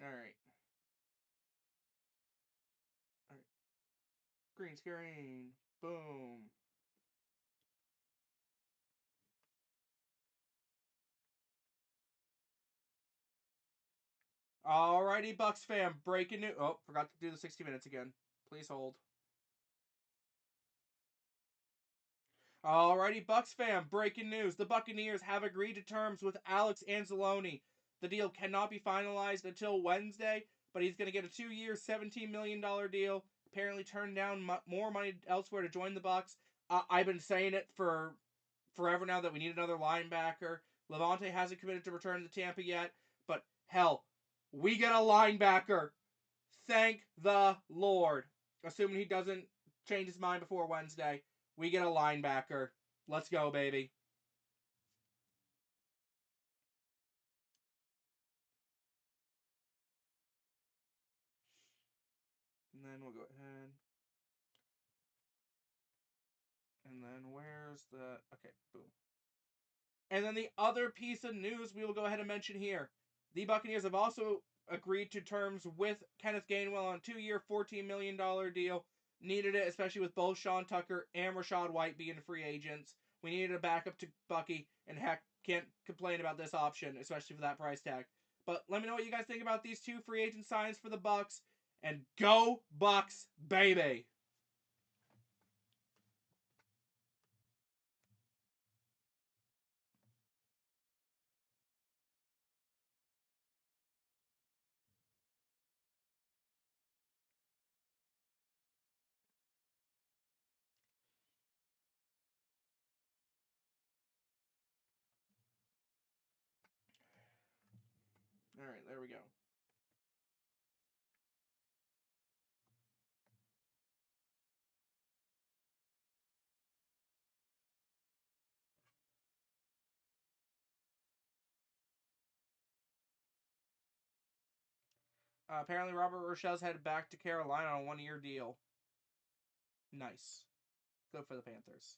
Speaker 1: Alright. Alright. Green screen. Boom. Alrighty, Bucks fam. Breaking news. Oh, forgot to do the 60 minutes again. Please hold. Alrighty, Bucks fam. Breaking news. The Buccaneers have agreed to terms with Alex Anzalone. The deal cannot be finalized until Wednesday, but he's going to get a 2-year, $17 million deal. Apparently turned down more money elsewhere to join the Bucks. I've been saying it for forever now that we need another linebacker. Levante hasn't committed to return to Tampa yet, but hell, we get a linebacker. Thank the Lord. Assuming he doesn't change his mind before Wednesday, we get a linebacker. Let's go, baby. And then we'll go ahead. And then where's the... Okay, boom. And then the other piece of news we will go ahead and mention here. The Buccaneers have also agreed to terms with Kenneth Gainwell on a 2-year, $14 million deal. Needed it, especially with both Sean Tucker and Rachaad White being free agents. We needed a backup to Bucky, and heck, can't complain about this option, especially for that price tag. But let me know what you guys think about these two free agent signs for the Bucks. And go Bucks, baby! Alright, there we go. Apparently, Robert Rochelle's headed back to Carolina on a 1-year deal. Nice. Good for the Panthers.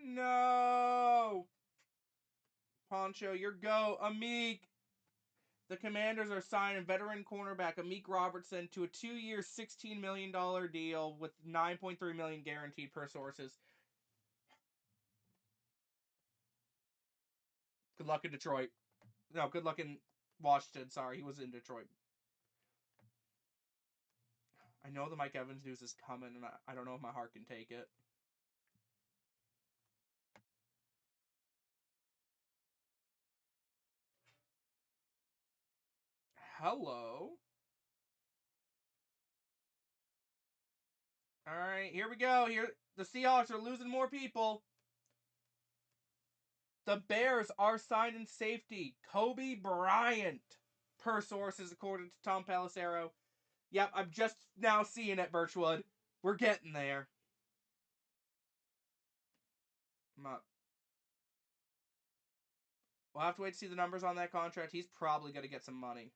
Speaker 1: No! Poncho, your go. Amik! The Commanders are signing veteran cornerback Amik Robertson to a 2-year, $16 million deal with $9.3 million guaranteed per sources. Good luck in Detroit. No, good luck in Washington. Sorry, he was in Detroit. I know the Mike Evans news is coming, and I don't know if my heart can take it. Hello. All right, here we go. Here, the Seahawks are losing more people. The Bears are signing safety Kobe Bryant, per sources according to Tom Pelissero. Yep, I'm just now seeing it, Birchwood. We're getting there. We'll have to wait to see the numbers on that contract. He's probably going to get some money.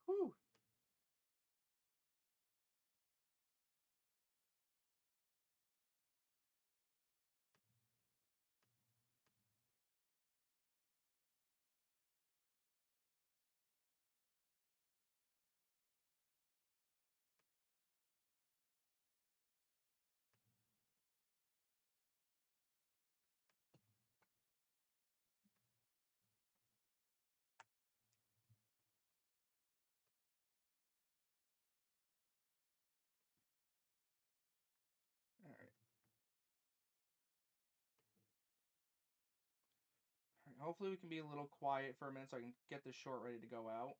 Speaker 1: Whew. All right. Hopefully we can be a little quiet for a minute so I can get this short ready to go out.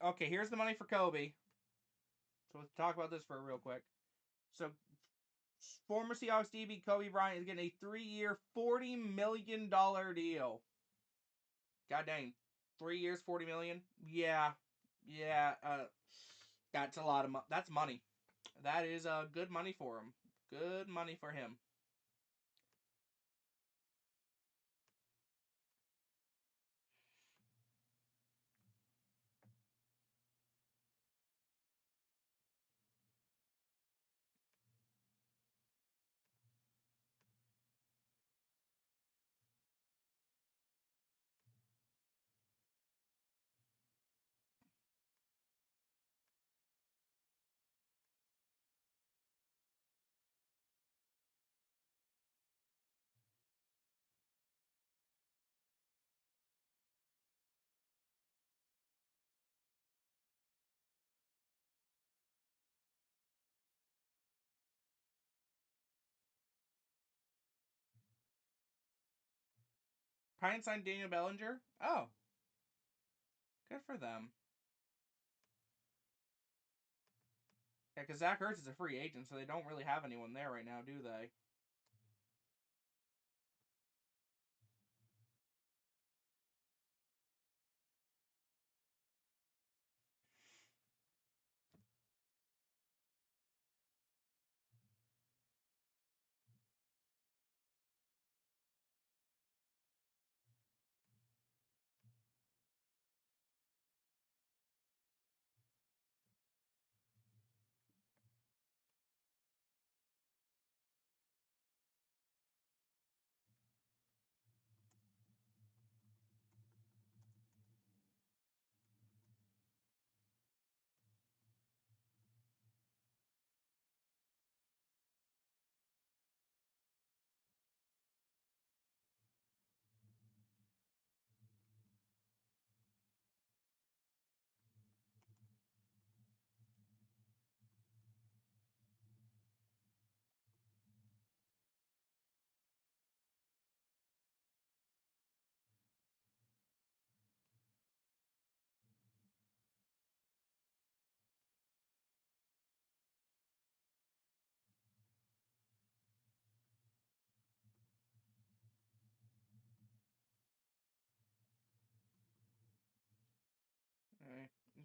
Speaker 1: Okay, here's the money for Kobe. So let's talk about this for real quick. So, former Seahawks DB Kobe Bryant is getting a 3-year, $40 million deal. God dang. 3 years, $40 million? Yeah. Yeah. That's a lot of money. That's money. That is good money for him. Good money for him. Pine signed Daniel Bellinger? Oh, good for them. Yeah, because Zach Ertz is a free agent, so they don't really have anyone there right now, do they?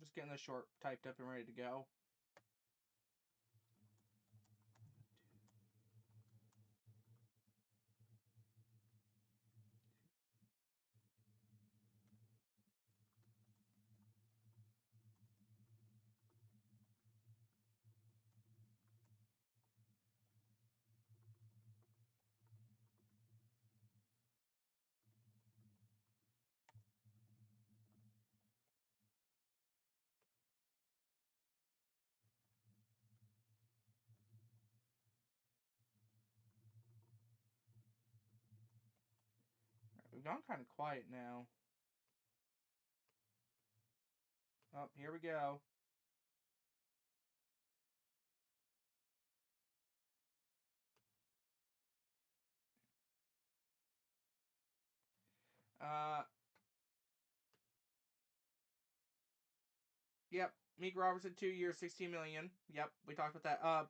Speaker 1: Just getting this short typed up and ready to go. We've gone kind of quiet now. Oh, here we go. Yep. Meek Robertson, 2 years, $16 million. Yep, we talked about that.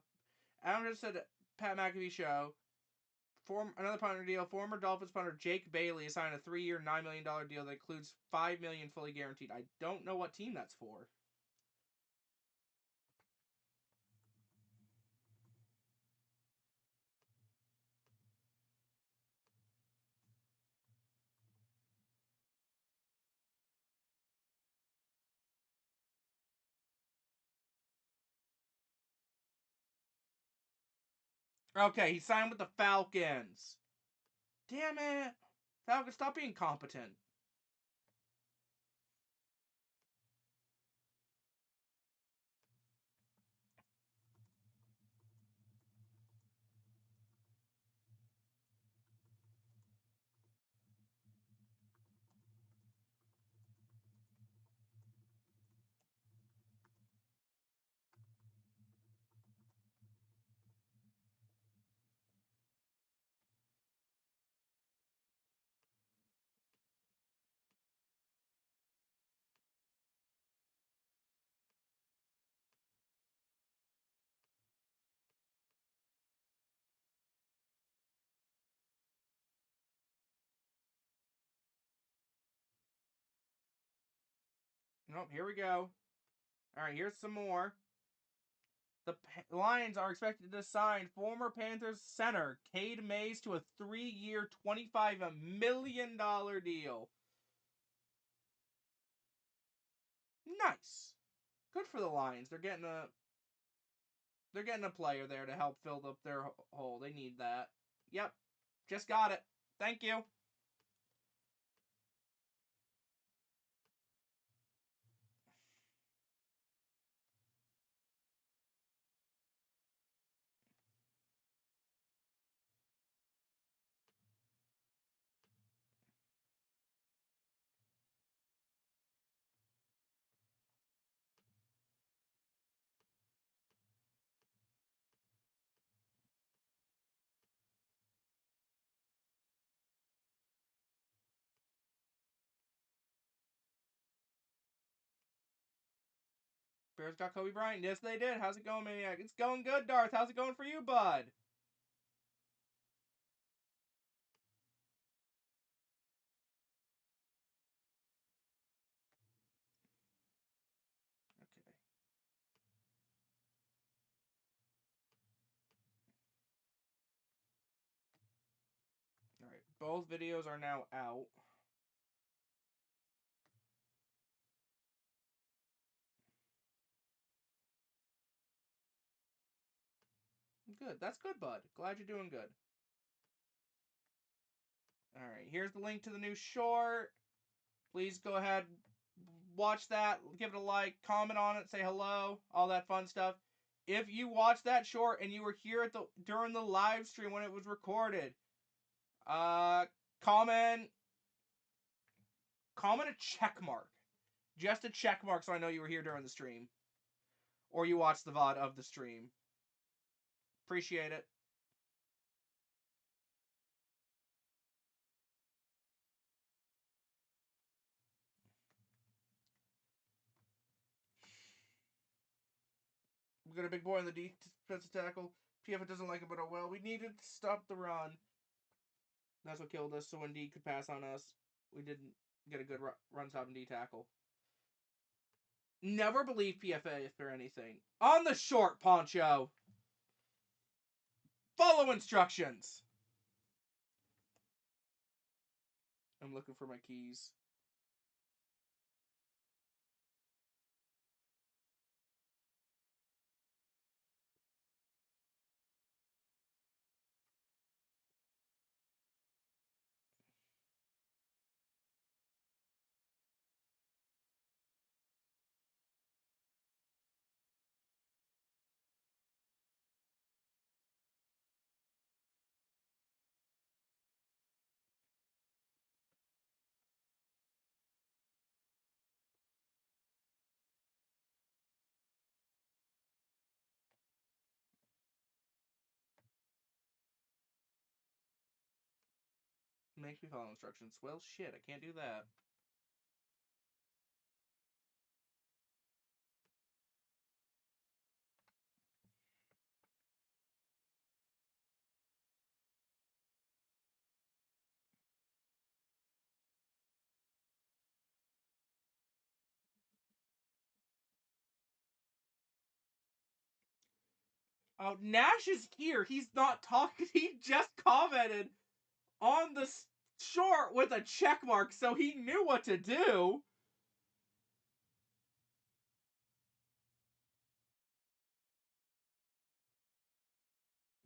Speaker 1: Adam just said Pat McAfee show. Another punter deal. Former Dolphins punter Jake Bailey signed a 3-year, $9 million deal that includes $5 million fully guaranteed. I don't know what team that's for. Okay, he signed with the Falcons. Damn it. Falcons, stop being competent. Nope, here we go. Alright, here's some more. The Lions are expected to sign former Panthers center Cade Mays to a 3-year, $25 million deal. Nice. Good for the Lions. They're getting a player there to help fill up their hole. They need that. Yep. Just got it. Thank you. Bears got Kobe Bryant. Yes, they did. How's it going, Maniac? It's going good, Darth. How's it going for you, bud? Okay. Alright. Both videos are now out. Good. That's good, bud. Glad you're doing good. Alright. Here's the link to the new short. Please go ahead, watch that, give it a like, comment on it, say hello, all that fun stuff. If you watched that short and you were here during the live stream when it was recorded, comment a check mark. Just a check mark so I know you were here during the stream. Or you watched the VOD of the stream. Appreciate it. We got a big boy in the defensive tackle. PF doesn't like it, but oh well. We needed to stop the run. That's what killed us, so when D could pass on us, we didn't get a good run stop and D tackle. Never believe PFA for anything. On the short, Poncho. Follow instructions. I'm looking for my keys. Makes me follow instructions. Well, shit, I can't do that. Oh, Nash is here. He's not talking. He just commented on the short with a check mark, so he knew what to do.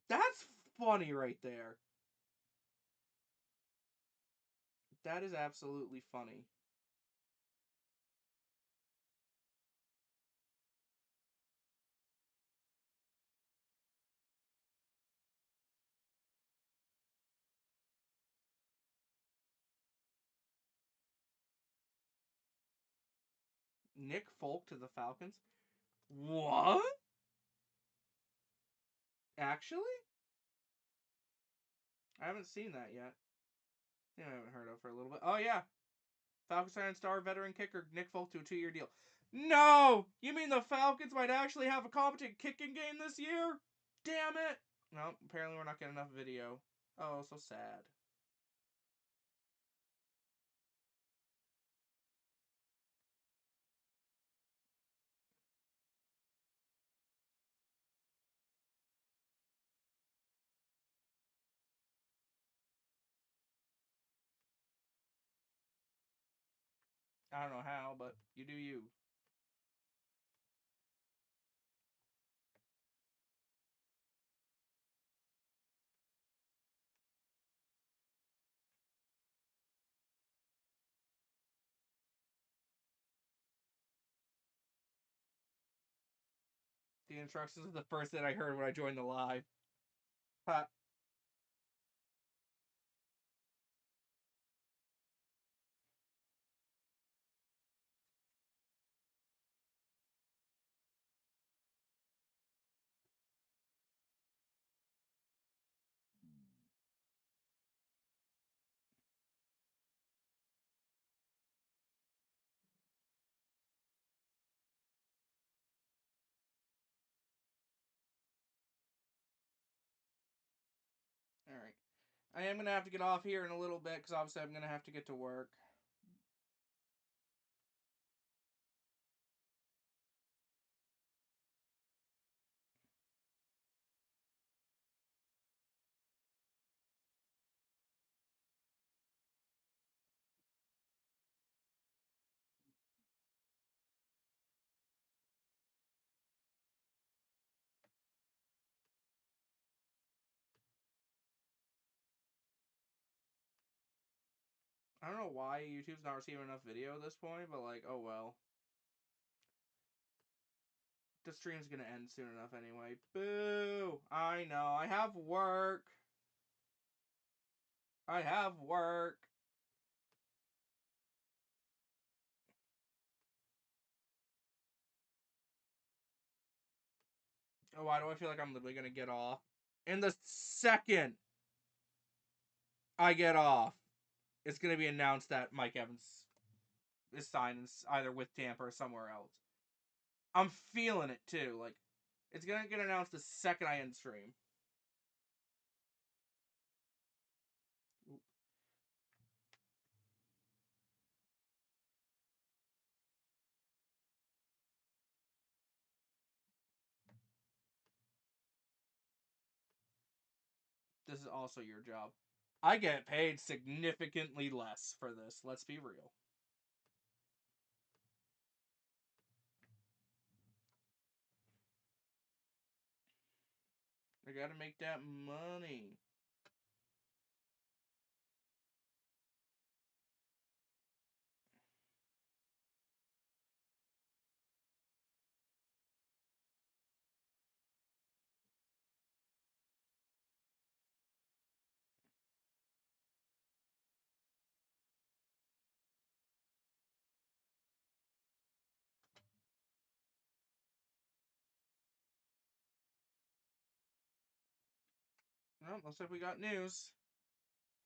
Speaker 1: That's funny right there. That is absolutely funny. Nick Folk to the Falcons? What? Actually? I haven't seen that yet. I haven't heard of for a little bit. Oh, yeah. Falcons signing star veteran kicker Nick Folk to a 2-year deal. No! You mean the Falcons might actually have a competent kicking game this year? Damn it! No, apparently we're not getting enough video. Oh, so sad. I don't know how, but you do you. The instructions are the first thing I heard when I joined the live. Ha. Alright. I am going to have to get off here in a little bit because obviously I'm going to have to get to work. I don't know why YouTube's not receiving enough video at this point, but like, oh well. The stream's gonna end soon enough anyway. Boo! I know. I have work. I have work. Oh, why do I feel like I'm literally gonna get off? In the second I get off, it's gonna be announced that Mike Evans is signed either with Tampa or somewhere else. I'm feeling it too. Like, it's gonna get announced the second I end stream. This is also your job. I get paid significantly less for this. Let's be real. I gotta make that money. Well, looks like we got news.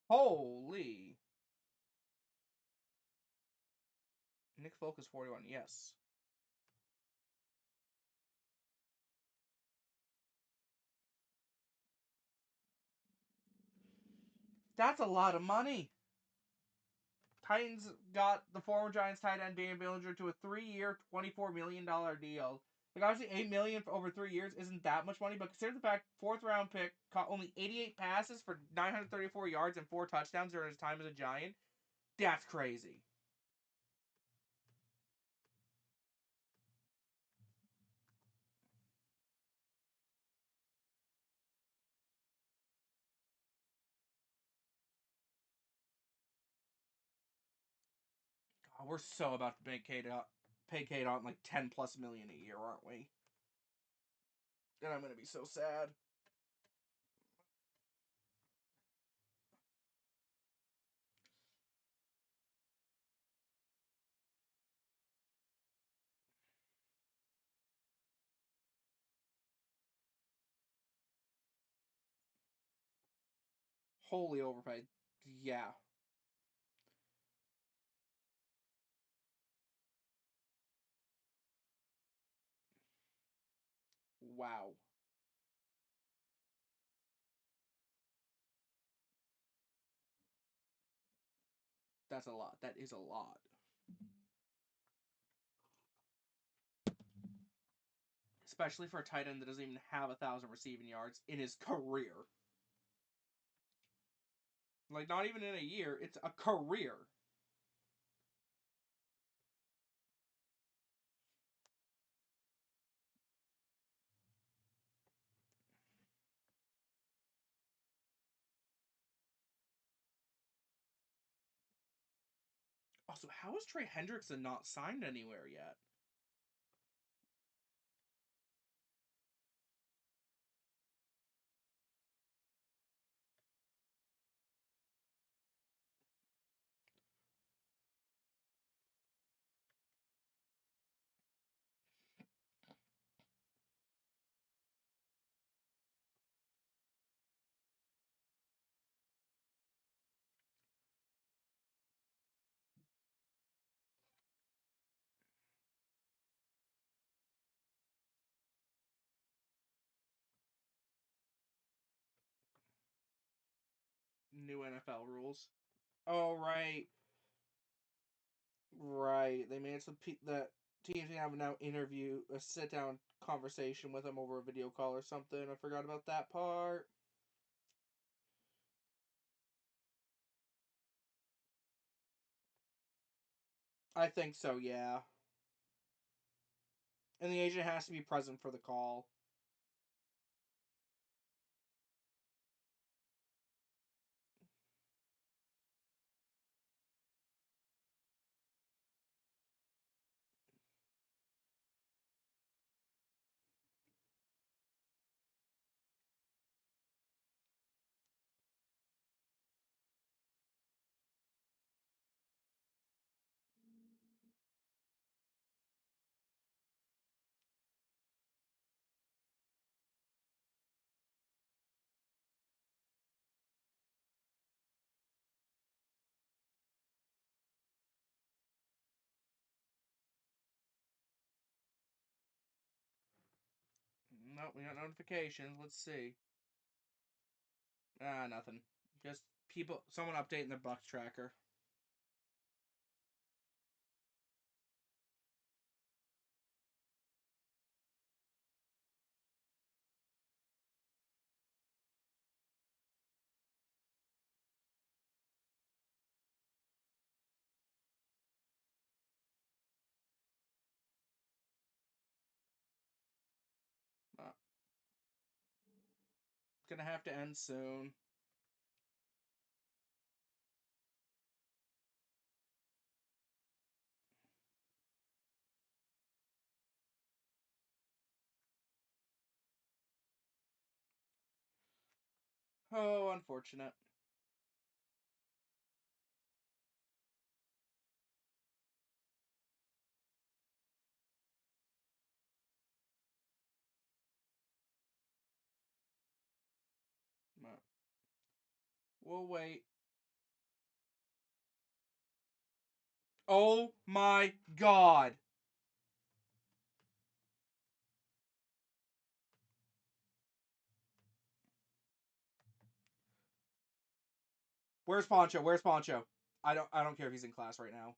Speaker 1: Holy. Nick Folk is 41, yes. That's a lot of money. Titans got the former Giants tight end Daniel Bellinger to a 3-year, $24 million deal. Like, obviously, $8 million for over 3 years isn't that much money, but consider the fact 4th-round pick caught only 88 passes for 934 yards and 4 touchdowns during his time as a Giant. That's crazy. God, we're so about to pay Kate out like 10 plus million a year, aren't we? And I'm gonna be so sad. Wholly overpaid. Yeah. Wow. That's a lot. That is a lot. Especially for a tight end that doesn't even have 1,000 receiving yards in his career. Like, not even in a year, it's a career. Also, how is Trey Hendrickson not signed anywhere yet? New NFL rules. Oh, right. Right. They made some that teams can have now interview a sit down conversation with them over a video call or something. I forgot about that part. I think so, yeah. And the agent has to be present for the call. Nope, we got notifications. Let's see. Ah, nothing. Just people, someone updating their Bucks tracker. gonna have to end soon. Oh, unfortunate. We'll wait. Oh my god. Where's Poncho? Where's Poncho? I don't care if he's in class right now.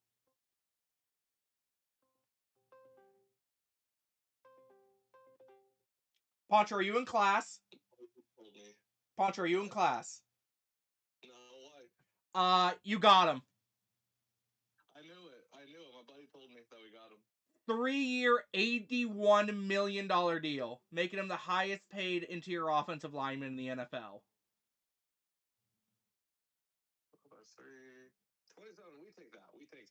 Speaker 1: Poncho, are you in class? Poncho, are you in class?
Speaker 3: No, why?
Speaker 1: You got him.
Speaker 3: I knew it. My buddy told me that we got him.
Speaker 1: 3-year, $81 million deal, making him the highest paid interior offensive lineman in the NFL.
Speaker 3: That's 27. We take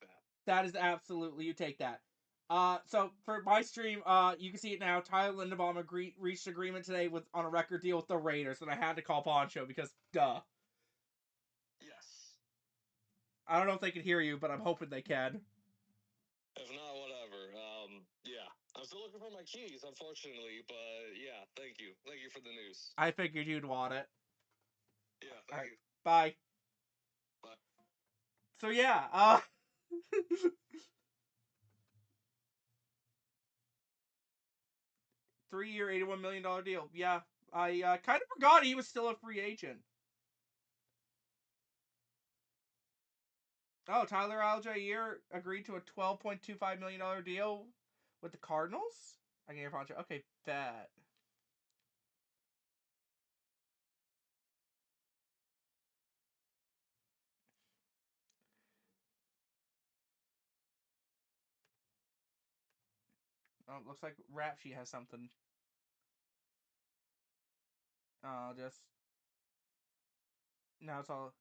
Speaker 3: that.
Speaker 1: That is absolutely, you take that. So for my stream, you can see it now. Tyler Linderbaum reached agreement today on a record deal with the Raiders, and I had to call Poncho because, duh.
Speaker 3: Yes.
Speaker 1: I don't know if they can hear you, but I'm hoping they can.
Speaker 3: If not, whatever. Yeah. I'm still looking for my keys, unfortunately, but yeah, thank you. Thank you for the news.
Speaker 1: I figured you'd want it.
Speaker 3: Yeah, thank you.
Speaker 1: Bye.
Speaker 3: Bye.
Speaker 1: So yeah, 3-year, $81 million deal. Yeah, I kind of forgot he was still a free agent. Oh, Tyler Algier agreed to a $12.25 million deal with the Cardinals? I can hear Poncho. Okay, bet. Oh, looks like Rap Sheet has something. Just... Now it's all...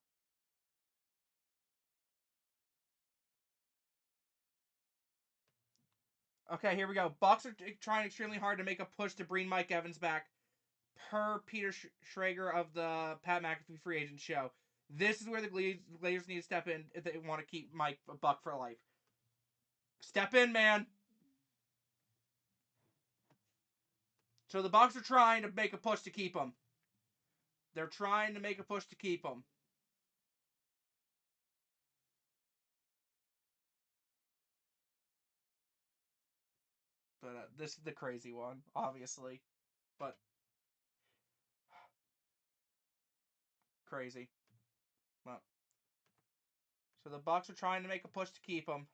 Speaker 1: Okay, here we go. Bucks are trying extremely hard to make a push to bring Mike Evans back, per Peter Schrager of the Pat McAfee Free Agent Show. This is where the Glazers need to step in if they want to keep Mike Buck for life. Step in, man. So the Bucks are trying to make a push to keep him. They're trying to make a push to keep him. But this is the crazy one, obviously. But crazy. Well, so the Bucks are trying to make a push to keep him.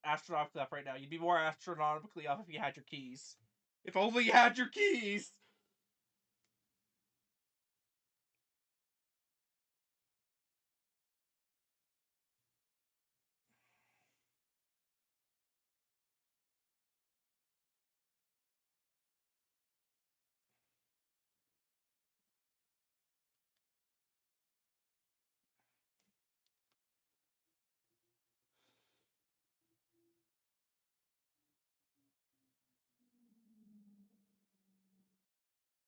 Speaker 1: Astronaut stuff right now. You'd be more astronomically off if you had your keys. If only you had your keys.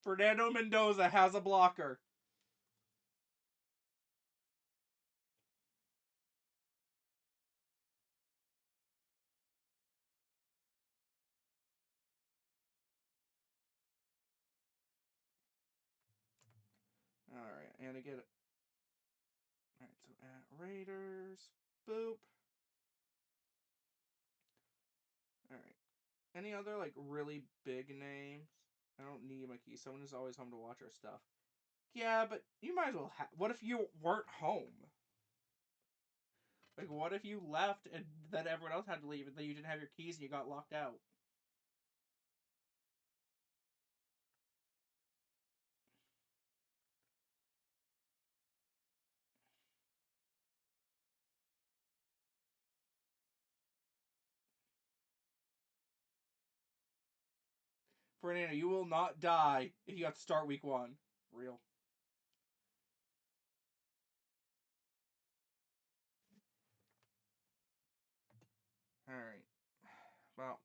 Speaker 1: Fernando Mendoza has a blocker. Alright, and to get it. Alright, so at Raiders. Boop. Alright. Any other, like, really big names? I don't need my keys. Someone is always home to watch our stuff. Yeah, but you might as well what if you weren't home? Like, what if you left and then everyone else had to leave and then you didn't have your keys and you got locked out? Fernando, you will not die if you have to start week 1. Real. Alright. Well,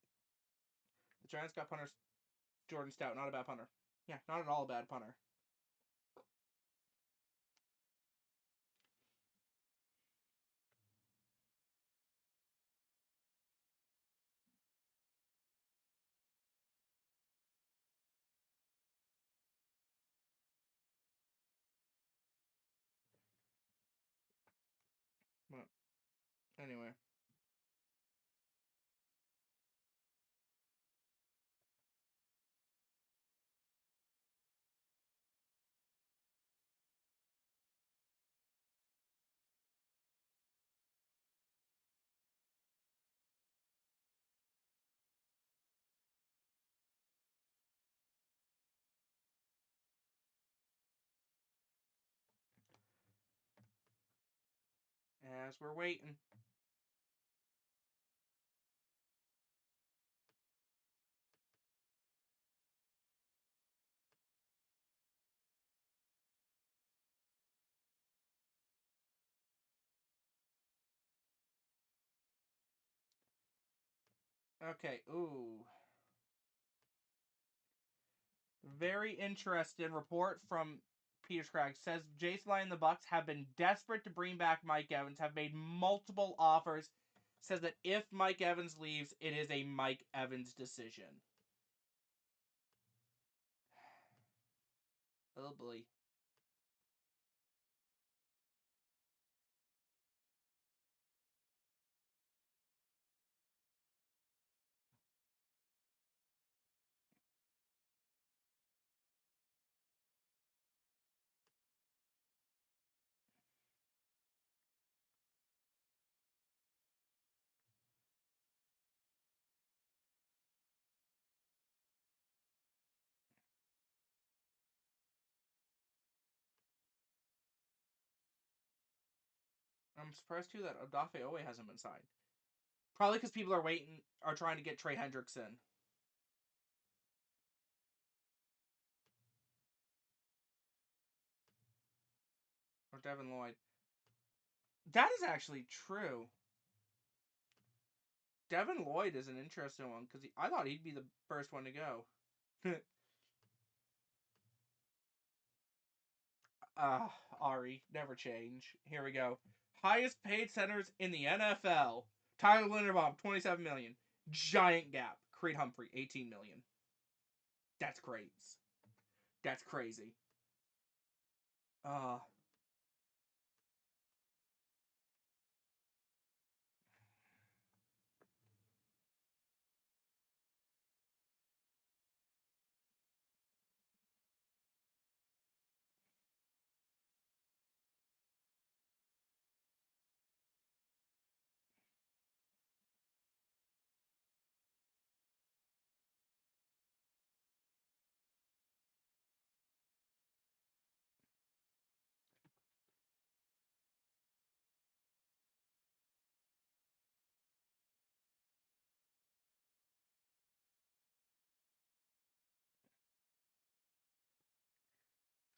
Speaker 1: the Giants got punter Jordan Stout. Not a bad punter. Yeah, not at all a bad punter. But anyway. As we're waiting. Okay, ooh. Very interesting report from Peter Scraggs. Says Jason Lyon and the Bucks have been desperate to bring back Mike Evans, have made multiple offers. Says that if Mike Evans leaves, it is a Mike Evans decision. Oh boy. I'm surprised too that Odafe Owe hasn't been signed. Probably because people are trying to get Trey Hendrickson. Or Devin Lloyd. That is actually true. Devin Lloyd is an interesting one because I thought he'd be the first one to go. Ari, never change. Here we go. Highest paid centers in the NFL. Tyler Linderbaum, $27 million. Giant gap. Creed Humphrey, $18 million. That's crazy. That's crazy. Uh,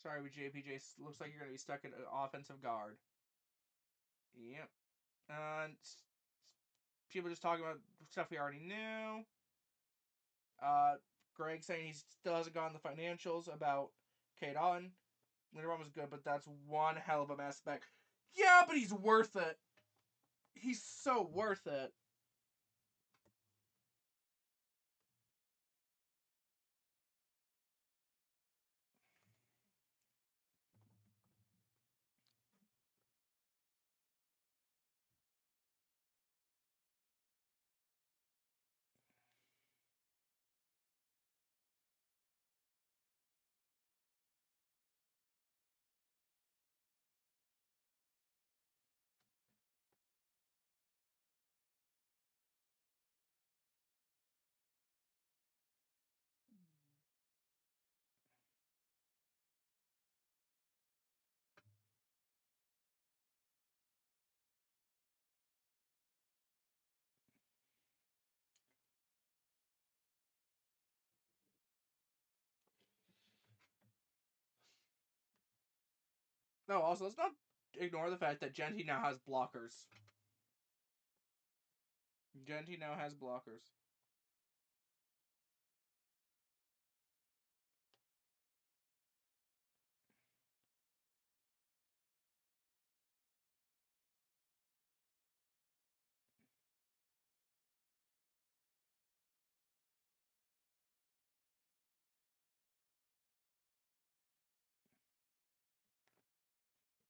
Speaker 1: sorry, with JPJ. Looks like you're going to be stuck at offensive guard. Yep. And people just talking about stuff we already knew. Greg saying he still hasn't gotten the financials about Kate Otten. Linderbaum was good, but that's one hell of a mess back. Yeah, but he's worth it. He's so worth it. No, also, let's not ignore the fact that Genty now has blockers. Genty now has blockers.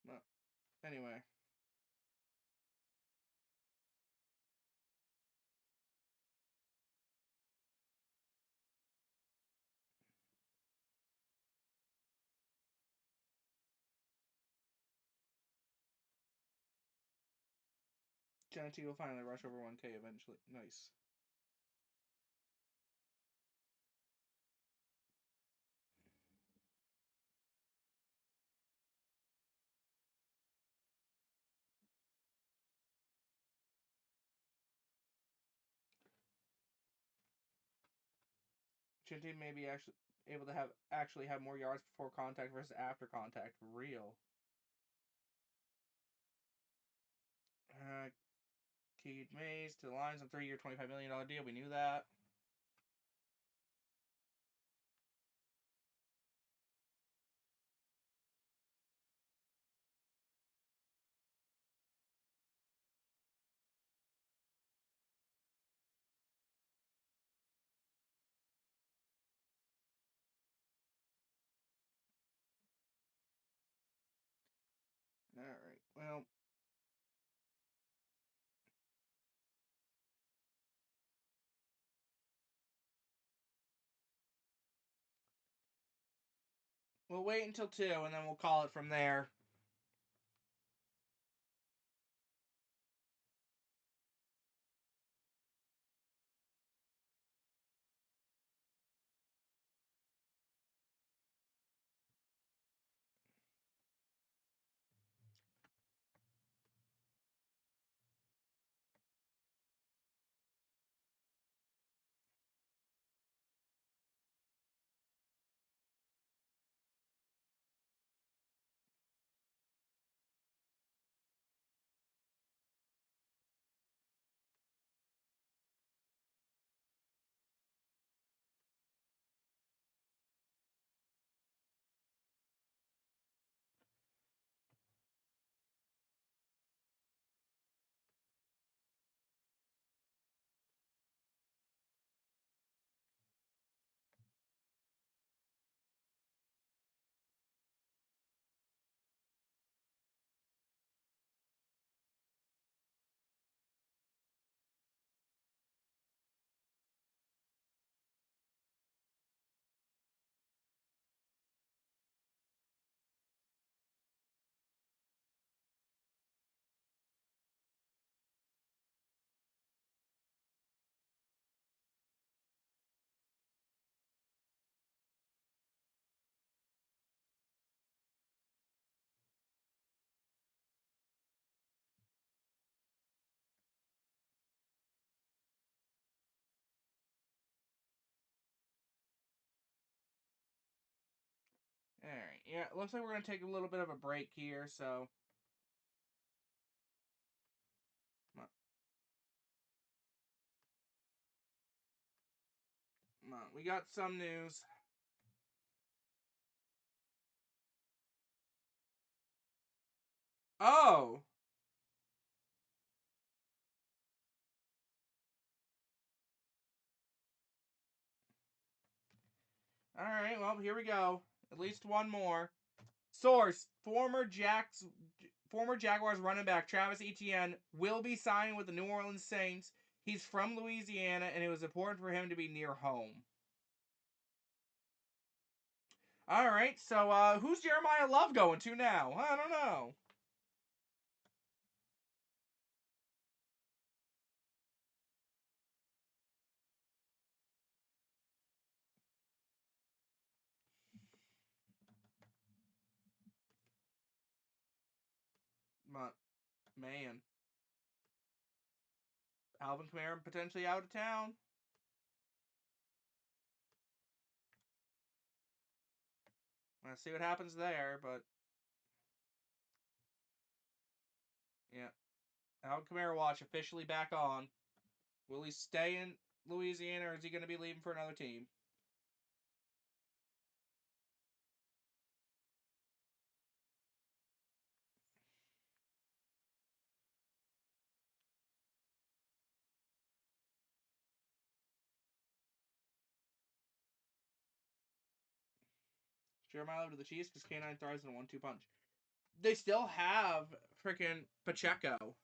Speaker 1: Well, anyway. Genty will finally rush over 1K eventually. Nice. Genty may be able to actually have more yards before contact versus after contact. Real. Keith Mays to the Lions on 3-year, $25 million deal. We knew that. Alright, well. We'll wait until 2, and then we'll call it from there. Alright, yeah, it looks like we're going to take a little bit of a break here, so. We got some news. Oh! Alright, well, here we go. At least one more. Source: former Jaguars running back Travis Etienne will be signing with the New Orleans Saints. He's from Louisiana, and it was important for him to be near home. Alright, so who's Jeremiah Love going to now? I don't know. But, man. Alvin Kamara potentially out of town. Let's see what happens there, but Alvin Kamara watch officially back on. Will he stay in Louisiana, or is he going to be leaving for another team? Jeremiah over to the Chiefs because K9 thrives in a 1-2 punch. They still have freaking Pacheco.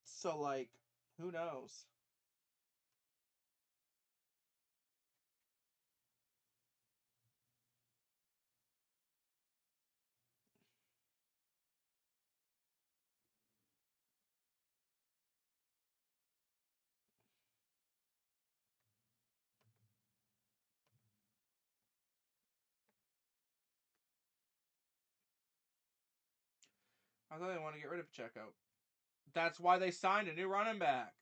Speaker 1: So, like, who knows? I thought they wanted to get rid of Pacheco. That's why they signed a new running back.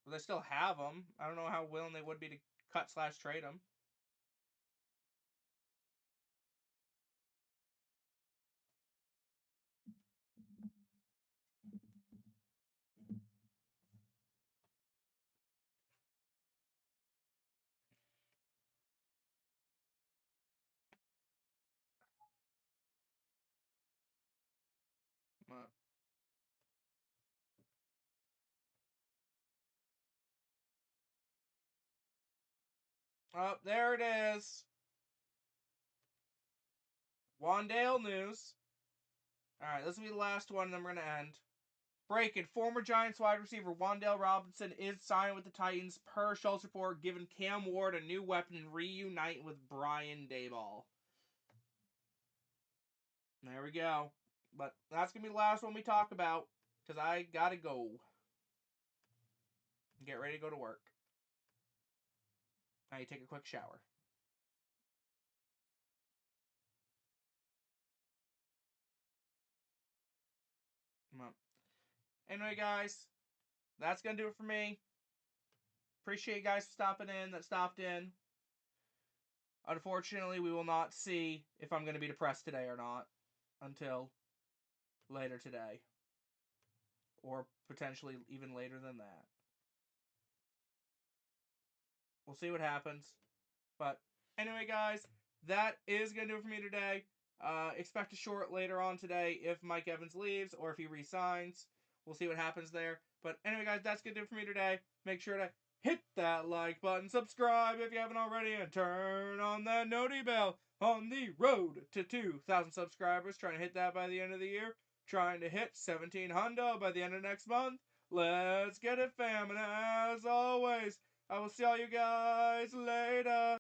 Speaker 1: Well, they still have him. I don't know how willing they would be to cut/trade him. Oh, there it is. Wandale news. Alright, this will be the last one, and then we're going to end. Breaking, former Giants wide receiver Wandale Robinson is signed with the Titans per Schultz report, giving Cam Ward a new weapon and reuniting with Brian Daboll. There we go. But that's going to be the last one we talk about, because I got to go. Get ready to go to work. Now you take a quick shower. Anyway, guys, that's going to do it for me. Appreciate you guys for stopping in that stopped in. Unfortunately, we will not see if I'm going to be depressed today or not until later today. Or potentially even later than that. We'll see what happens. But anyway, guys, that is going to do it for me today. Expect a short later on today if Mike Evans leaves or if he resigns. We'll see what happens there. But anyway, guys, that's going to do it for me today. Make sure to hit that like button, subscribe if you haven't already, and turn on that noti bell on the road to 2,000 subscribers. Trying to hit that by the end of the year. Trying to hit 1,700 by the end of next month. Let's get it, fam. And as always, I will see all you guys later.